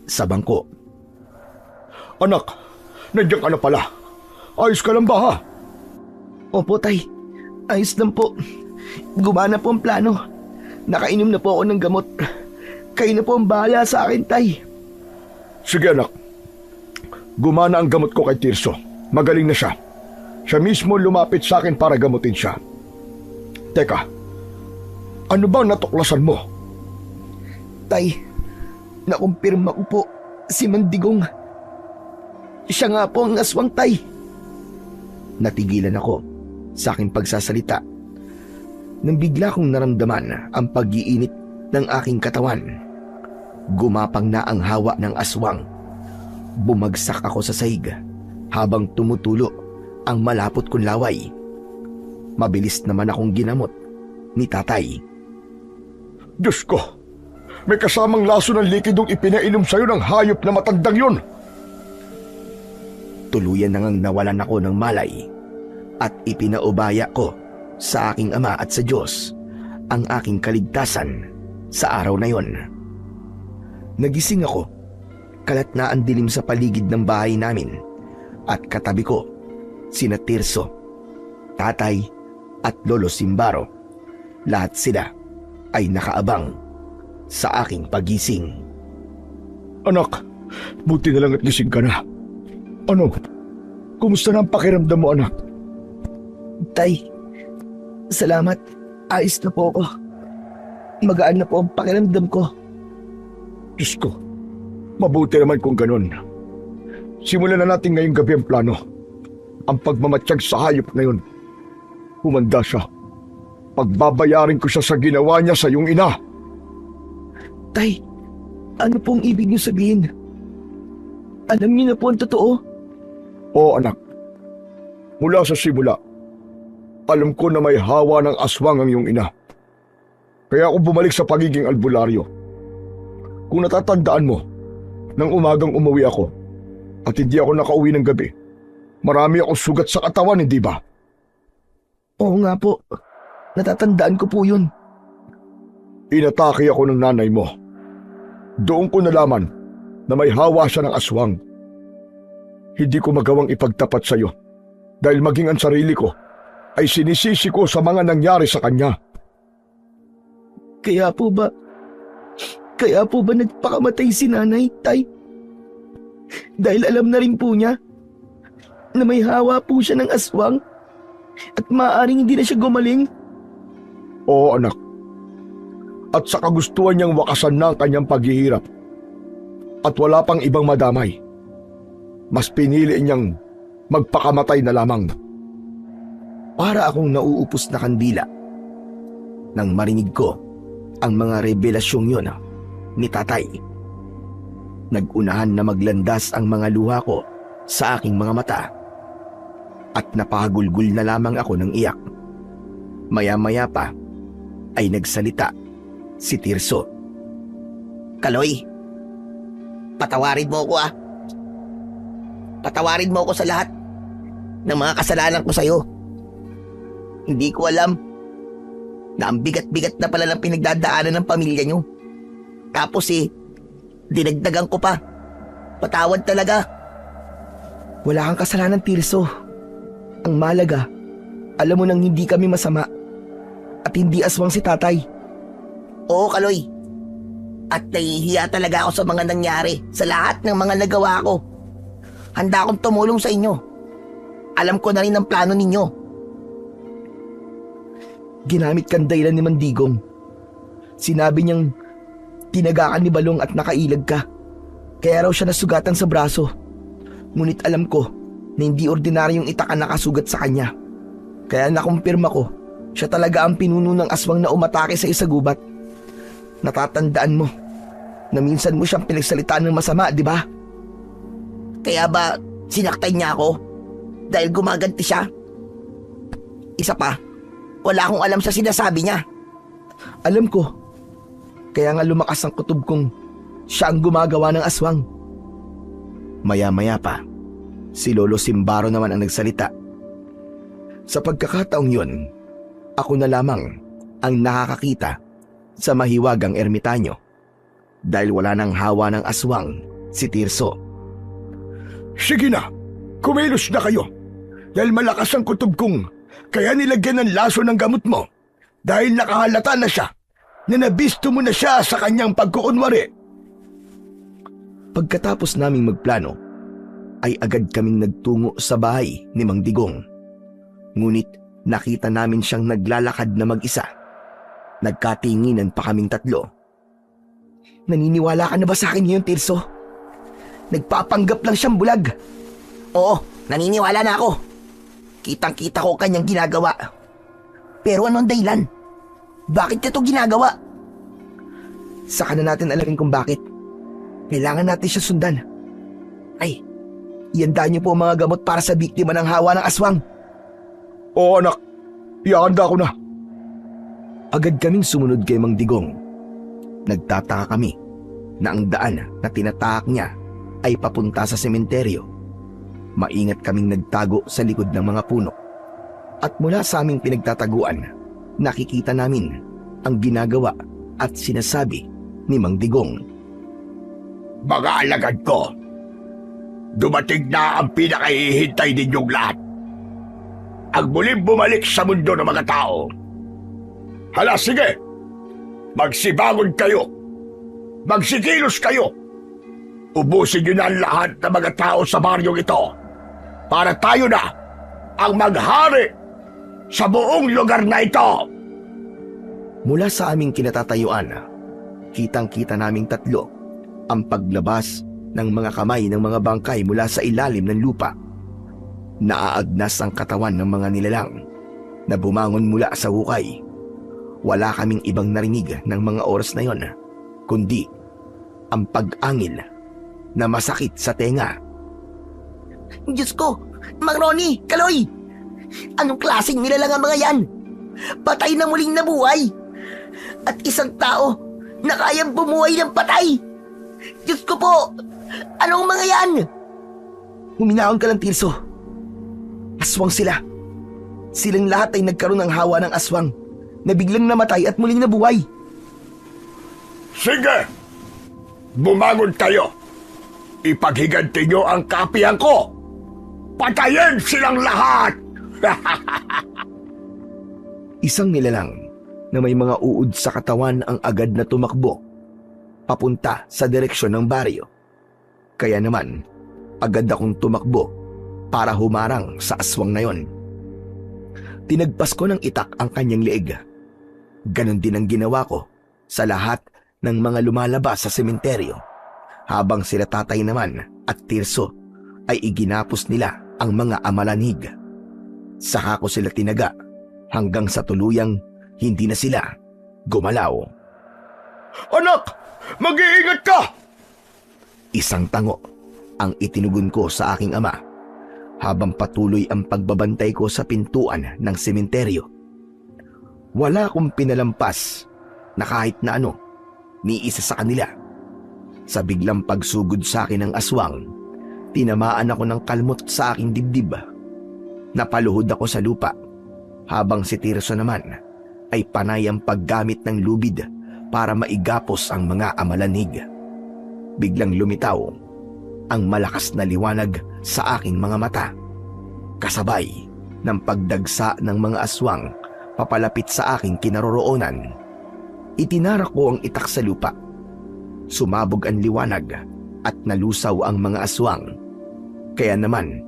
sa bangko. Anak, nandiyan ka na pala. Ayos ka lang ba ha? Opo, tay. Ayos lang po. Gumana po ang plano. Nakainom na po ako ng gamot. Kayo na po ang bahala sa akin, tay. Sige anak. Gumana ang gamot ko kay Tirso. Magaling na siya. Siya mismo lumapit sa akin para gamutin siya. Teka, ano bang natuklasan mo? Tay, nakumpirma ko po si Mandigong. Siya nga po ang aswang, tay. Natigilan ako sa aking pagsasalita nang bigla kong naramdaman ang pag-iinit ng aking katawan. Gumapang na ang hawa ng aswang. Bumagsak ako sa sahig habang tumutulo ang malapot kong laway. Mabilis naman akong ginamot ni tatay. Diyos ko, may kasamang laso ng likidong ipinainom sa'yo ng hayop na matandang yun. Tuluyan na ngang nawalan ako ng malay at ipinaubaya ko sa aking ama at sa Diyos ang aking kaligtasan sa araw na yon. Nagising ako, kalat na ang dilim sa paligid ng bahay namin at katabi ko sina Tirso, tatay at lolo Simbaro. Lahat sila ay nakaabang sa aking pagising. Anak, buti na lang at gising ka na. Ano? Kumusta na ang pakiramdam mo, anak? Tay, salamat. Ayos na po ako. Magaan na po ang pakiramdam ko. Diyos ko, mabuti naman kung ganun. Simulan na natin ngayong gabi ang plano. Ang pagmamatsyag sa hayop na yun. Humanda siya. Pagbabayarin ko siya sa ginawa niya sa iyong ina. Tay, ano pong ibig niyo sabihin? Alam niyo na po ang totoo? Oo, anak. Mula sa simula, alam ko na may hawa ng aswang ang iyong ina. Kaya ako bumalik sa pagiging albularyo. Kung natatandaan mo, nang umagang umuwi ako at hindi ako nakauwi ng gabi, marami akong sugat sa katawan, hindi ba? Oo nga po. Natatandaan ko po yun. Inatake ako ng nanay mo. Doon ko nalaman na may hawa siya ng aswang. Hindi ko magawang ipagtapat sa iyo dahil maging ang sarili ko ay sinisisi ko sa mga nangyari sa kanya. Kaya po ba nagpakamatay si nanay, tay? Dahil alam na rin po niya na may hawa po siya ng aswang at maaaring hindi na siya gumaling. Oo, anak. At sa kagustuhan niyang wakasan na ang kanyang paghihirap at wala pang ibang madamay, mas pinili niyang magpakamatay na lamang. Para akong nauupos na kandila nang marinig ko ang mga revelasyong yun ni tatay. Nagunahan na maglandas ang mga luha ko sa aking mga mata at napahagulgul na lamang ako ng iyak. Maya-maya pa ay nagsalita si Tirso. Kaloy, patawarin mo ako Patawarin mo ako sa lahat ng mga kasalanan ko sa'yo. Hindi ko alam na ang bigat-bigat na pala ng pinagdadaanan ng pamilya niyo. Tapos dinagdagan ko pa. Patawad talaga. Wala kang kasalanan, Tirso. Ang malaga, alam mo nang hindi kami masama at hindi aswang si tatay. Oo, Kaloy. At nahihiya talaga ako sa mga nangyari, sa lahat ng mga nagawa ko. Handa akong tumulong sa inyo. Alam ko na rin ang plano ninyo. Ginamit kang dahilan ni Mandigong. Sinabi niyang tinagaan ni Balong at nakailag ka. Kaya raw siya nasugatan sa braso. Ngunit alam ko na hindi ordinaryong itak ang nakasugat sa kanya. Kaya nakumpirma ko, siya talaga ang pinuno ng aswang na umatake sa isa gubat. Natatandaan mo na minsan mo siyang pinagsalitaan ng masama, di ba? Kaya ba sinaktan niya ako dahil gumaganti siya? Isa pa, wala akong alam sa sinasabi niya. Alam ko. Kaya nga lumakas ang kutob kong siya ang gumagawa ng aswang. Maya-maya pa, si Lolo Simbaro naman ang nagsalita. Sa pagkakataong yun, ako na lamang ang nakakakita sa mahiwagang ermitanyo dahil wala nang hawa ng aswang si Tirso. Sige na, kumilos na kayo. Dahil malakas ang kutob kong kaya nilagyan ng laso ng gamot mo dahil nakahalata na siya na nabisto mo na siya sa kanyang pagkukunwari. Pagkatapos naming magplano, ay agad kaming nagtungo sa bahay ni Mang Digong. Ngunit nakita namin siyang naglalakad na mag-isa. Nagkatinginan pa kaming tatlo. Naniniwala ka na ba sa akin ngayon, Tirso? Nagpapanggap lang siyang bulag. Oo, naniniwala na ako. Kitang-kita ko kanyang ginagawa. Pero anong dahilan? Bakit niya ito ginagawa? Saka na natin alamin kung bakit. Kailangan natin siya sundan. Ay, ihanda niyo po ang mga gamot para sa biktima ng hawa ng aswang. Oo, anak, ihanda ko na. Agad kaming sumunod kay Mang Digong. Nagtataka kami na ang daan na tinatahak niya ay papunta sa sementeryo. Maingat kaming nagtago sa likod ng mga puno. At mula sa aming pinagtataguan, nakikita namin ang ginagawa at sinasabi ni Mang Digong. Mga alagad ko, dumating na ang pinakahihintay ninyong lahat. Ang muling bumalik sa mundo ng mga tao. Hala, sige! Magsibangon kayo! Magsikilos kayo! Ubusin niyo na ang lahat ng mga tao sa baryong ito para tayo na ang maghari sa buong lugar na ito! Mula sa aming kinatatayuan, kitang-kita naming tatlo ang paglabas ng mga kamay ng mga bangkay mula sa ilalim ng lupa. Naaagnas ang katawan ng mga nilalang na bumangon mula sa hukay. Wala kaming ibang narinig ng mga oras na yon, kundi ang pag-angil na masakit sa tenga. Diyos ko! Mang Ronnie! Kaloy! Anong klaseng nilalang ang mga yan? Patay na muling nabuhay! At isang tao na kayang bumuhay ng patay! Diyos ko po! Anong mga yan? Huminaon ka lang, Tirso. Aswang sila. Silang lahat ay nagkaroon ng hawa ng aswang na biglang namatay at muling nabuhay. Sige! Bumangon kayo! Ipaghiganti nyo ang kapihan ko! Patayin silang lahat! Isang nilalang na may mga uod sa katawan ang agad na tumakbo papunta sa direksyon ng baryo. Kaya naman, agad akong tumakbo para humarang sa aswang na yon. Tinagpas ko ng itak ang kanyang leeg. Ganon din ang ginawa ko sa lahat ng mga lumalabas sa sementeryo. Habang sila Tatay naman at Tirso ay iginapos nila ang mga amalanhig. Saka ko sila tinaga hanggang sa tuluyang hindi na sila gumalaw. Anak! Mag-iingat ka! Isang tango ang itinugon ko sa aking ama habang patuloy ang pagbabantay ko sa pintuan ng sementeryo. Wala akong pinalampas na kahit na ano ni isa sa kanila. Sa biglang pagsugod sa akin ng aswang, tinamaan ako ng kalmot sa aking dibdib. Napaluhod ako sa lupa habang si Tirso naman ay panay ang paggamit ng lubid para maigapos ang mga amalanhig. Biglang lumitaw ang malakas na liwanag sa aking mga mata, kasabay ng pagdagsa ng mga aswang papalapit sa aking kinaroroonan. Itinarak ko ang itak sa lupa. Sumabog ang liwanag at nalusaw ang mga aswang. Kaya naman,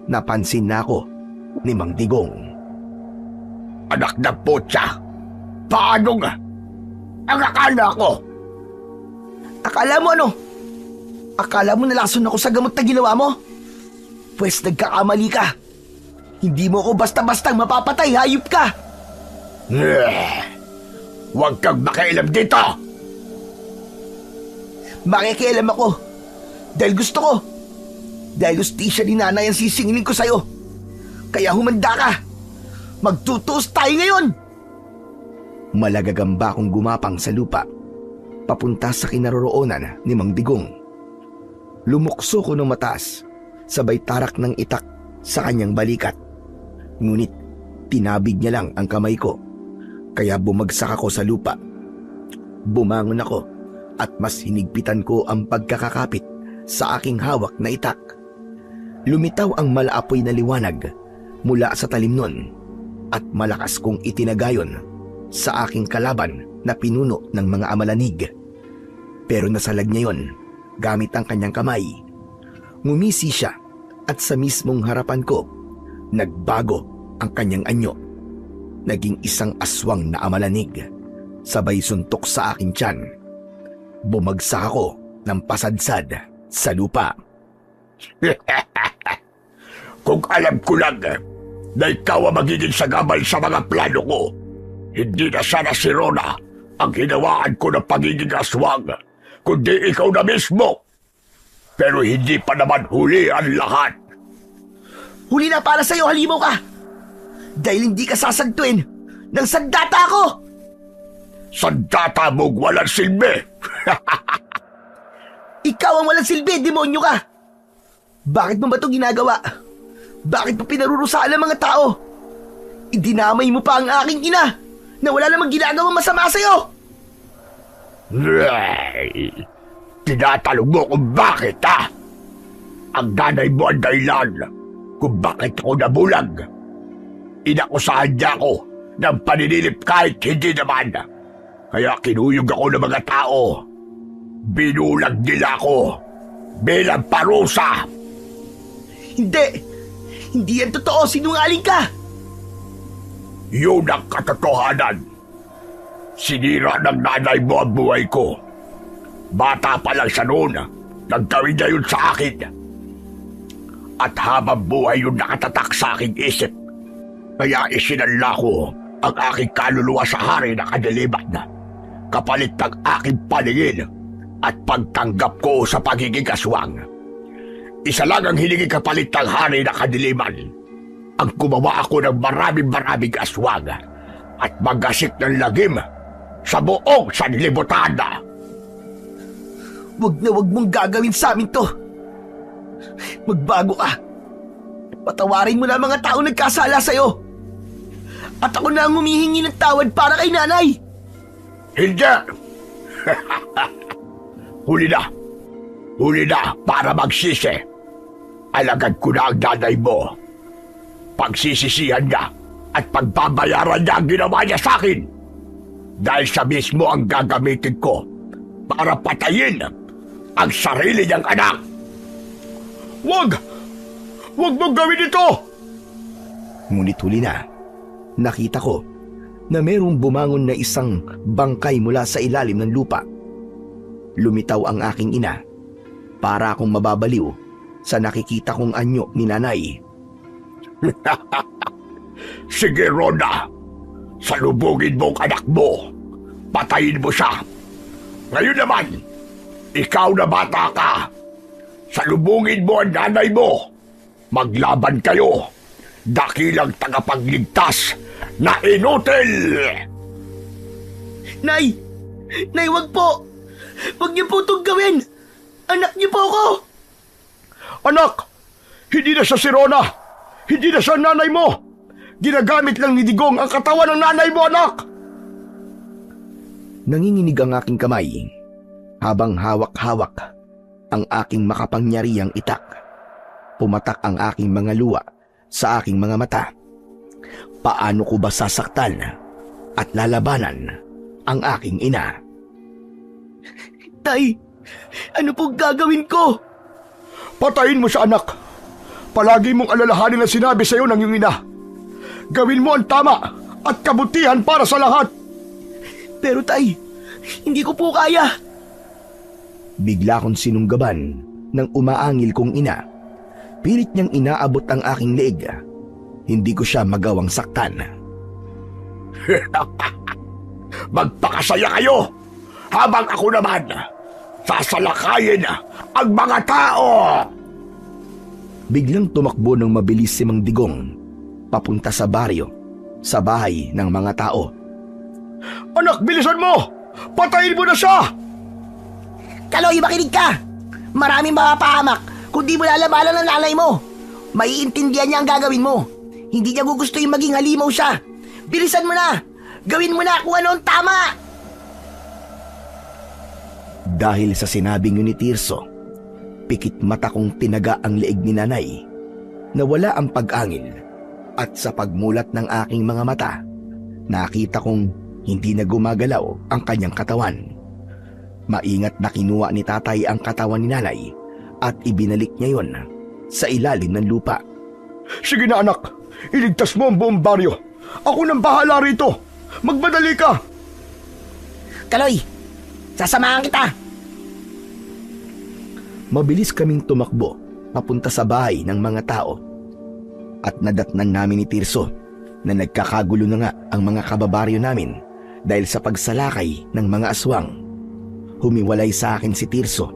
napansin na ako ni Mang Digong. Anak na putya! Paano nga? Ang akala ko! Akala mo ano? Akala mo nalason ako sa gamot na ginawa mo? Pwes nagkakamali ka. Hindi mo ako basta-bastang mapapatay, hayop ka! Huwag kang makialam dito! Makikialam ako. Dahil gusto ko. Dahil hustisya ni nanay ang sisingilin ko sa'yo. Kaya humanda ka. Magtutuos tayo ngayon! Malagagamba akong gumapang sa lupa, papunta sa kinaroroonan ni Mang Digong. Lumukso ko ng mataas, sabay tarak ng itak sa kanyang balikat. Ngunit tinabig niya lang ang kamay ko, kaya bumagsak ako sa lupa. Bumangon ako at mas hinigpitan ko ang pagkakakapit sa aking hawak na itak. Lumitaw ang malaapoy na liwanag mula sa talim nun at malakas kong itinagayon sa aking kalaban na pinuno ng mga amalanig. Pero nasalag niya yon gamit ang kanyang kamay. Ngumisi siya at sa mismong harapan ko, nagbago ang kanyang anyo. Naging isang aswang na amalanig, sabay suntok sa aking tiyan. Bumagsak ako ng pasadsad sa lupa. Kung alam ko lang na ikaw ang magiging sagabal sa mga plano ko, hindi na sana si Rona ang hinawaan ko ng pagiging aswang, kundi ikaw na mismo. Pero hindi pa naman huli ang lahat. Huli na para sa'yo, halimaw ka! Dahil hindi ka sasagtuin ng sandata ako! Sandata mong walang silbi! Ikaw ang walang silbi, demonyo ka! Bakit mo ba ito ginagawa? Bakit mo pinarurusaan ang mga tao? Idinamay mo pa ang aking ina na wala namang ginagawang masama sa'yo! Ray! Tinatanong mo kung bakit, ha? Ang nanay mo ang dahilan kung bakit ako nabulag. Inakusahan niya ako ng paninilip kahit hindi naman. Kaya kinuyog ako ng mga tao. Binulag nila ako bilang parusa. Hindi! Hindi yan totoo! Sinungaling ka! Yun ang katotohanan. Sinira ng nanay mo ang buhay ko. Bata pa lang siya noon, naggawin niya yun sa akin. At habang buhay yun nakatatak sa aking isip, kaya isinanla ko ang aking kaluluwa sa hari na kadiliman, kapalit ng aking paningin at pagtanggap ko sa pagiging aswang. Isa lang ang hiningi kapalit ng hari na kadiliman, ang gumawa ako ng maraming aswang at magasik ng lagim sa buong sanlibutan. Wag na wag mong gagawin sa amin to! Magbago ka! Patawarin mo na ang mga tao nagkasala sa'yo! At ako na ang humihingi ng tawad para kay nanay! Hindi! Huli na! Huli na para magsisi! Alagad ko na ang nanay mo. Pagsisisihan niya at pagbabayaran niya ang ginawa niya sa akin. Dahil siya mismo ang gagamitin ko para patayin ang sarili niyang anak. Wag! Wag mong gawin ito! Ngunit huli na, nakita ko na merong bumangon na isang bangkay mula sa ilalim ng lupa. Lumitaw ang aking ina para akong mababaliw sa nakikita kong anyo ni nanay. Sige, Rhoda. Salubungin mo ang anak mo. Patayin mo siya. Ngayon naman, ikaw na bata ka. Salubungin mo ang nanay mo. Maglaban kayo. Dakilang tagapagligtas na inutil. Nay! Nay, wag po! Wag niyo po itong gawin! Anak niyo po ako! Anak! Hindi na siya si Rona! Hindi na siya nanay mo! Ginagamit lang ni Digong ang katawan ng nanay mo, anak! Nanginginig ang aking kamay habang hawak-hawak ang aking makapangyarihang itak. Pumatak ang aking mga luha sa aking mga mata. Paano ko ba sasaktan at lalabanan ang aking ina? Tay! Ano po gagawin ko? Patayin mo siya, anak! Palagi mong alalahanin ang sinabi sa iyo ng iyong ina. Gawin mo ang tama at kabutihan para sa lahat. Pero tay, hindi ko po kaya. Bigla kong sinunggaban ng umaangil kong ina. Pilit niyang inaabot ang aking leeg. Hindi ko siya magawang saktan. Magpakasaya kayo habang ako naman sasalakayin ang mga tao. Biglang tumakbo ng mabilis si Mang Digong papunta sa baryo, sa bahay ng mga tao. Anak, bilisan mo! Patayin mo na siya! Kaloy, makinig ka! Maraming mapapahamak kung di mo lalabanan ng nanay mo. Maiintindihan niya ang gagawin mo. Hindi niya gusto yung maging halimaw siya. Bilisan mo na! Gawin mo na kung ano ang tama! Dahil sa sinabing yun ni Tirso, pikit mata kong tinaga ang leeg ni nanay. Nawala ang pag-angil at sa pagmulat ng aking mga mata, nakita kong hindi na gumagalaw ang kanyang katawan. Maingat na kinuha ni tatay ang katawan ni nanay at ibinalik niya yon sa ilalim ng lupa. Sige na, anak. Iligtas mo ang buong baryo. Ako nang bahala rito. Magmadali ka. Kaloy, sasamahan kita! Mabilis kaming tumakbo papunta sa bahay ng mga tao. At nadatnan namin ni Tirso na nagkakagulo na nga ang mga kababaryo namin dahil sa pagsalakay ng mga aswang. Humiwalay sa akin si Tirso.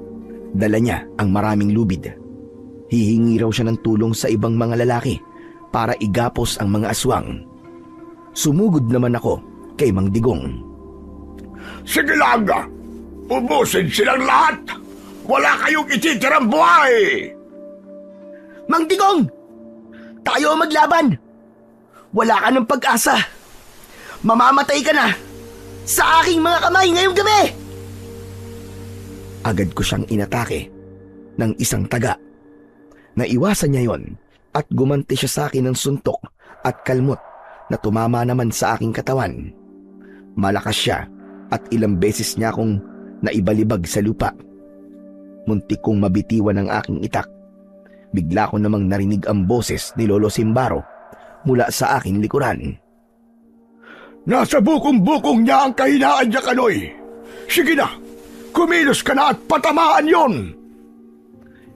Dala niya ang maraming lubid. Hihingi raw siya ng tulong sa ibang mga lalaki para igapos ang mga aswang. Sumugod naman ako kay Mang Digong. Sige lang, ubusin silang lahat. Wala kayong ititirang buhay. Mang Digong! Tayo ang maglaban! Wala ka ng pag-asa. Mamamatay ka na sa aking mga kamay ngayong gabi! Agad ko siyang inatake ng isang taga. Naiwasan niya yon at gumanti siya sa akin ng suntok at kalmot na tumama naman sa aking katawan. Malakas siya at ilang beses niya akong naibalibag sa lupa. Muntik kong mabitiwan ang aking itak. Bigla ko namang narinig ang boses ni Lolo Simbaro mula sa aking likuran. Nasa bukong-bukong niya ang kahinaan niya, Kaloy. Sige na, kumilos ka na at patamaan yon.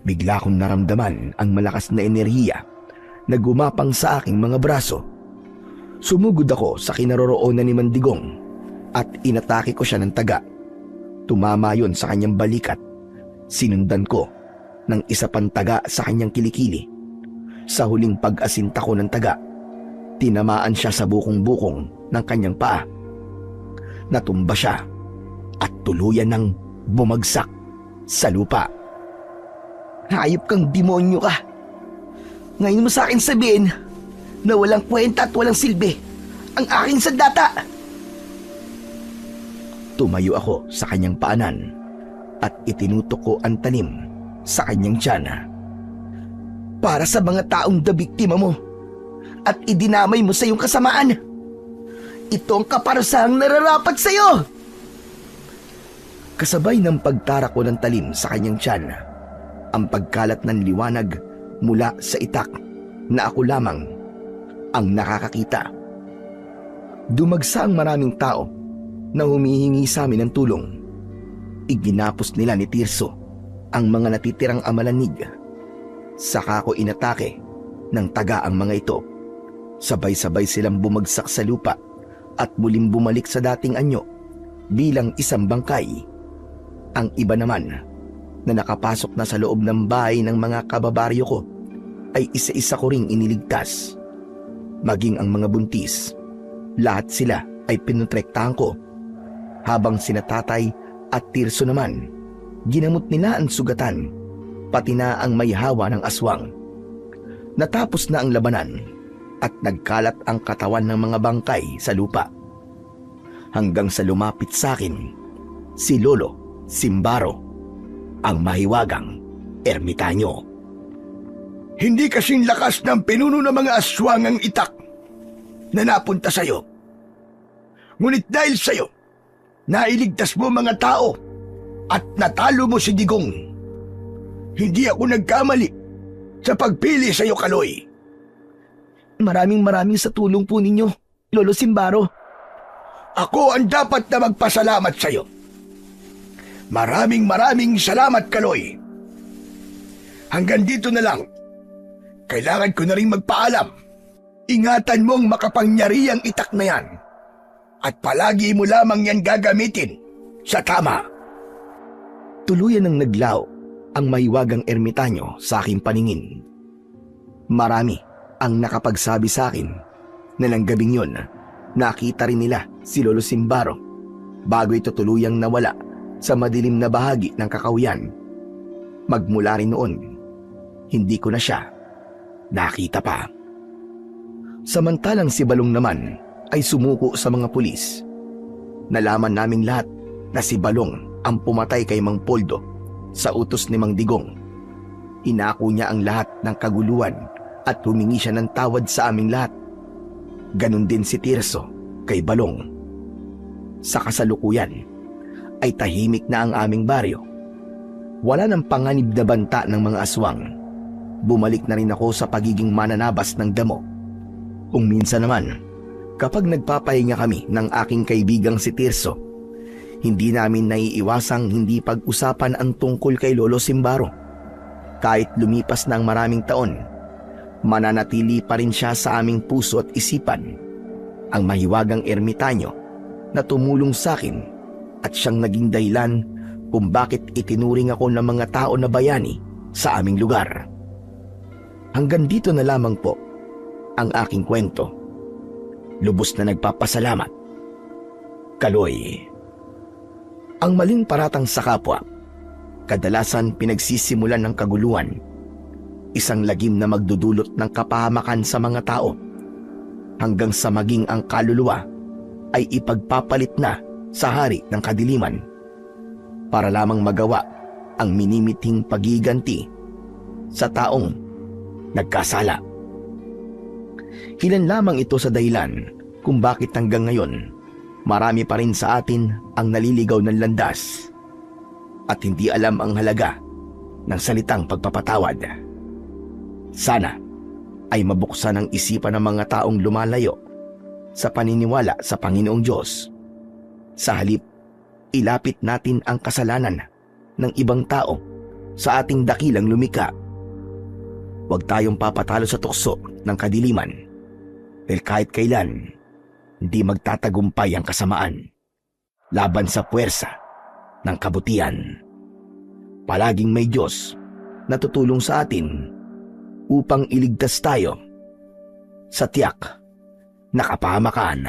Bigla kong naramdaman ang malakas na enerhiya na gumapang sa aking mga braso. Sumugod ako sa kinaroroonan ni Mandigong at inatake ko siya ng taga. Tumama yon sa kanyang balikat. Sinundan ko ng isa pang taga sa kanyang kilikili. Sa huling pag-asinta ko ng taga, tinamaan siya sa bukong-bukong ng kanyang paa. Natumba siya at tuluyan ng bumagsak sa lupa. Hayop kang demonyo ka! Ngayon mo sa akin sabihin na walang kwenta at walang silbi ang aking sandata! Tumayo ako sa kanyang paanan at itinutok ko ang tanim sa kanyang tiyan. Para sa mga taong nabiktima mo at idinamay mo sa iyong kasamaan, ito ang kaparusahang nararapat sa iyo! Kasabay ng pagtarak ko ng talim sa kanyang tiyan, ang pagkalat ng liwanag mula sa itak na ako lamang ang nakakakita. Dumagsa ang maraming tao na humihingi sa amin ng tulong. Iginapos nila ni Tirso ang mga natitirang amalanig. Saka ko inatake ng taga ang mga ito. Sabay-sabay silang bumagsak sa lupa at muling bumalik sa dating anyo bilang isang bangkay. Ang iba naman na nakapasok na sa loob ng bahay ng mga kababaryo ko ay isa-isa ko ring iniligtas. Maging ang mga buntis, lahat sila ay pinutrektahan ko. Habang sina Tatay at Tirso naman, ginamot nila ang sugatan, pati na ang may hawa ng aswang. Natapos na ang labanan at nagkalat ang katawan ng mga bangkay sa lupa. Hanggang sa lumapit sa akin si Lolo Simbaro, ang mahiwagang ermitanyo. Hindi kasing lakas ng pinuno ng mga aswang ang itak na napunta sa'yo. Ngunit dahil sa'yo, nailigtas mo mga tao at natalo mo si Digong. Hindi ako nagkamali sa pagpili sa'yo, Kaloy. Maraming sa tulong po ninyo, Lolo Simbaro. Ako ang dapat na magpasalamat sa'yo. Maraming salamat, Kaloy. Hanggang dito na lang. Kailangan ko na rin magpaalam. Ingatan mo ang makapangyarihang itak na yan. At palagi mo lamang yan gagamitin sa tama. Tuluyan ng naglaw ang mahiwagang ermitanyo sa aking paningin. Marami ang nakapagsabi sa akin na ng gabing yun, nakita rin nila si Lolo Simbaro bago ito tuluyang nawala sa madilim na bahagi ng Kakahuyan. Magmula rin noon, hindi ko na siya nakita pa. Samantalang si Balong naman ay sumuko sa mga pulis. Nalaman naming lahat na si Balong ang pumatay kay Mang Poldo sa utos ni Mang Digong. Inako niya ang lahat ng kaguluhan at humingi siya ng tawad sa aming lahat. Ganon din si Tirso kay Balong. Sa kasalukuyan ay tahimik na ang aming baryo. Wala nang panganib na banta ng mga aswang. Bumalik na rin ako sa pagiging mananabas ng damo. Kung minsan naman, kapag nagpapahinga kami ng aking kaibigang si Tirso, hindi namin naiiwasang hindi pag-usapan ang tungkol kay Lolo Simbaro. Kahit lumipas na ang maraming taon, mananatili pa rin siya sa aming puso at isipan. Ang mahiwagang ermitanyo na tumulong sa akin at siyang naging dahilan kung bakit itinuring ako ng mga tao na bayani sa aming lugar. Hanggang dito na lamang po ang aking kwento. Lubos na nagpapasalamat, Kaloy. Ang maling paratang sa kapwa, kadalasan pinagsisimulan ng kaguluhan, isang lagim na magdudulot ng kapahamakan sa mga tao, hanggang sa maging ang kaluluwa ay ipagpapalit na sa hari ng kadiliman para lamang magawa ang minimiting pagiganti sa taong nagkasala. Ilan lamang ito sa dahilan kung bakit hanggang ngayon marami pa rin sa atin ang naliligaw ng landas at hindi alam ang halaga ng salitang pagpapatawad. Sana ay mabuksan ang isipan ng mga taong lumalayo sa paniniwala sa Panginoong Diyos. Sa halip, ilapit natin ang kasalanan ng ibang tao sa ating dakilang lumikha. Huwag tayong papatalo sa tukso ng kadiliman dahil kahit kailan, hindi magtatagumpay ang kasamaan laban sa puwersa ng kabutihan. Palaging may Diyos na tutulong sa atin upang iligtas tayo sa tiyak na kapahamakan.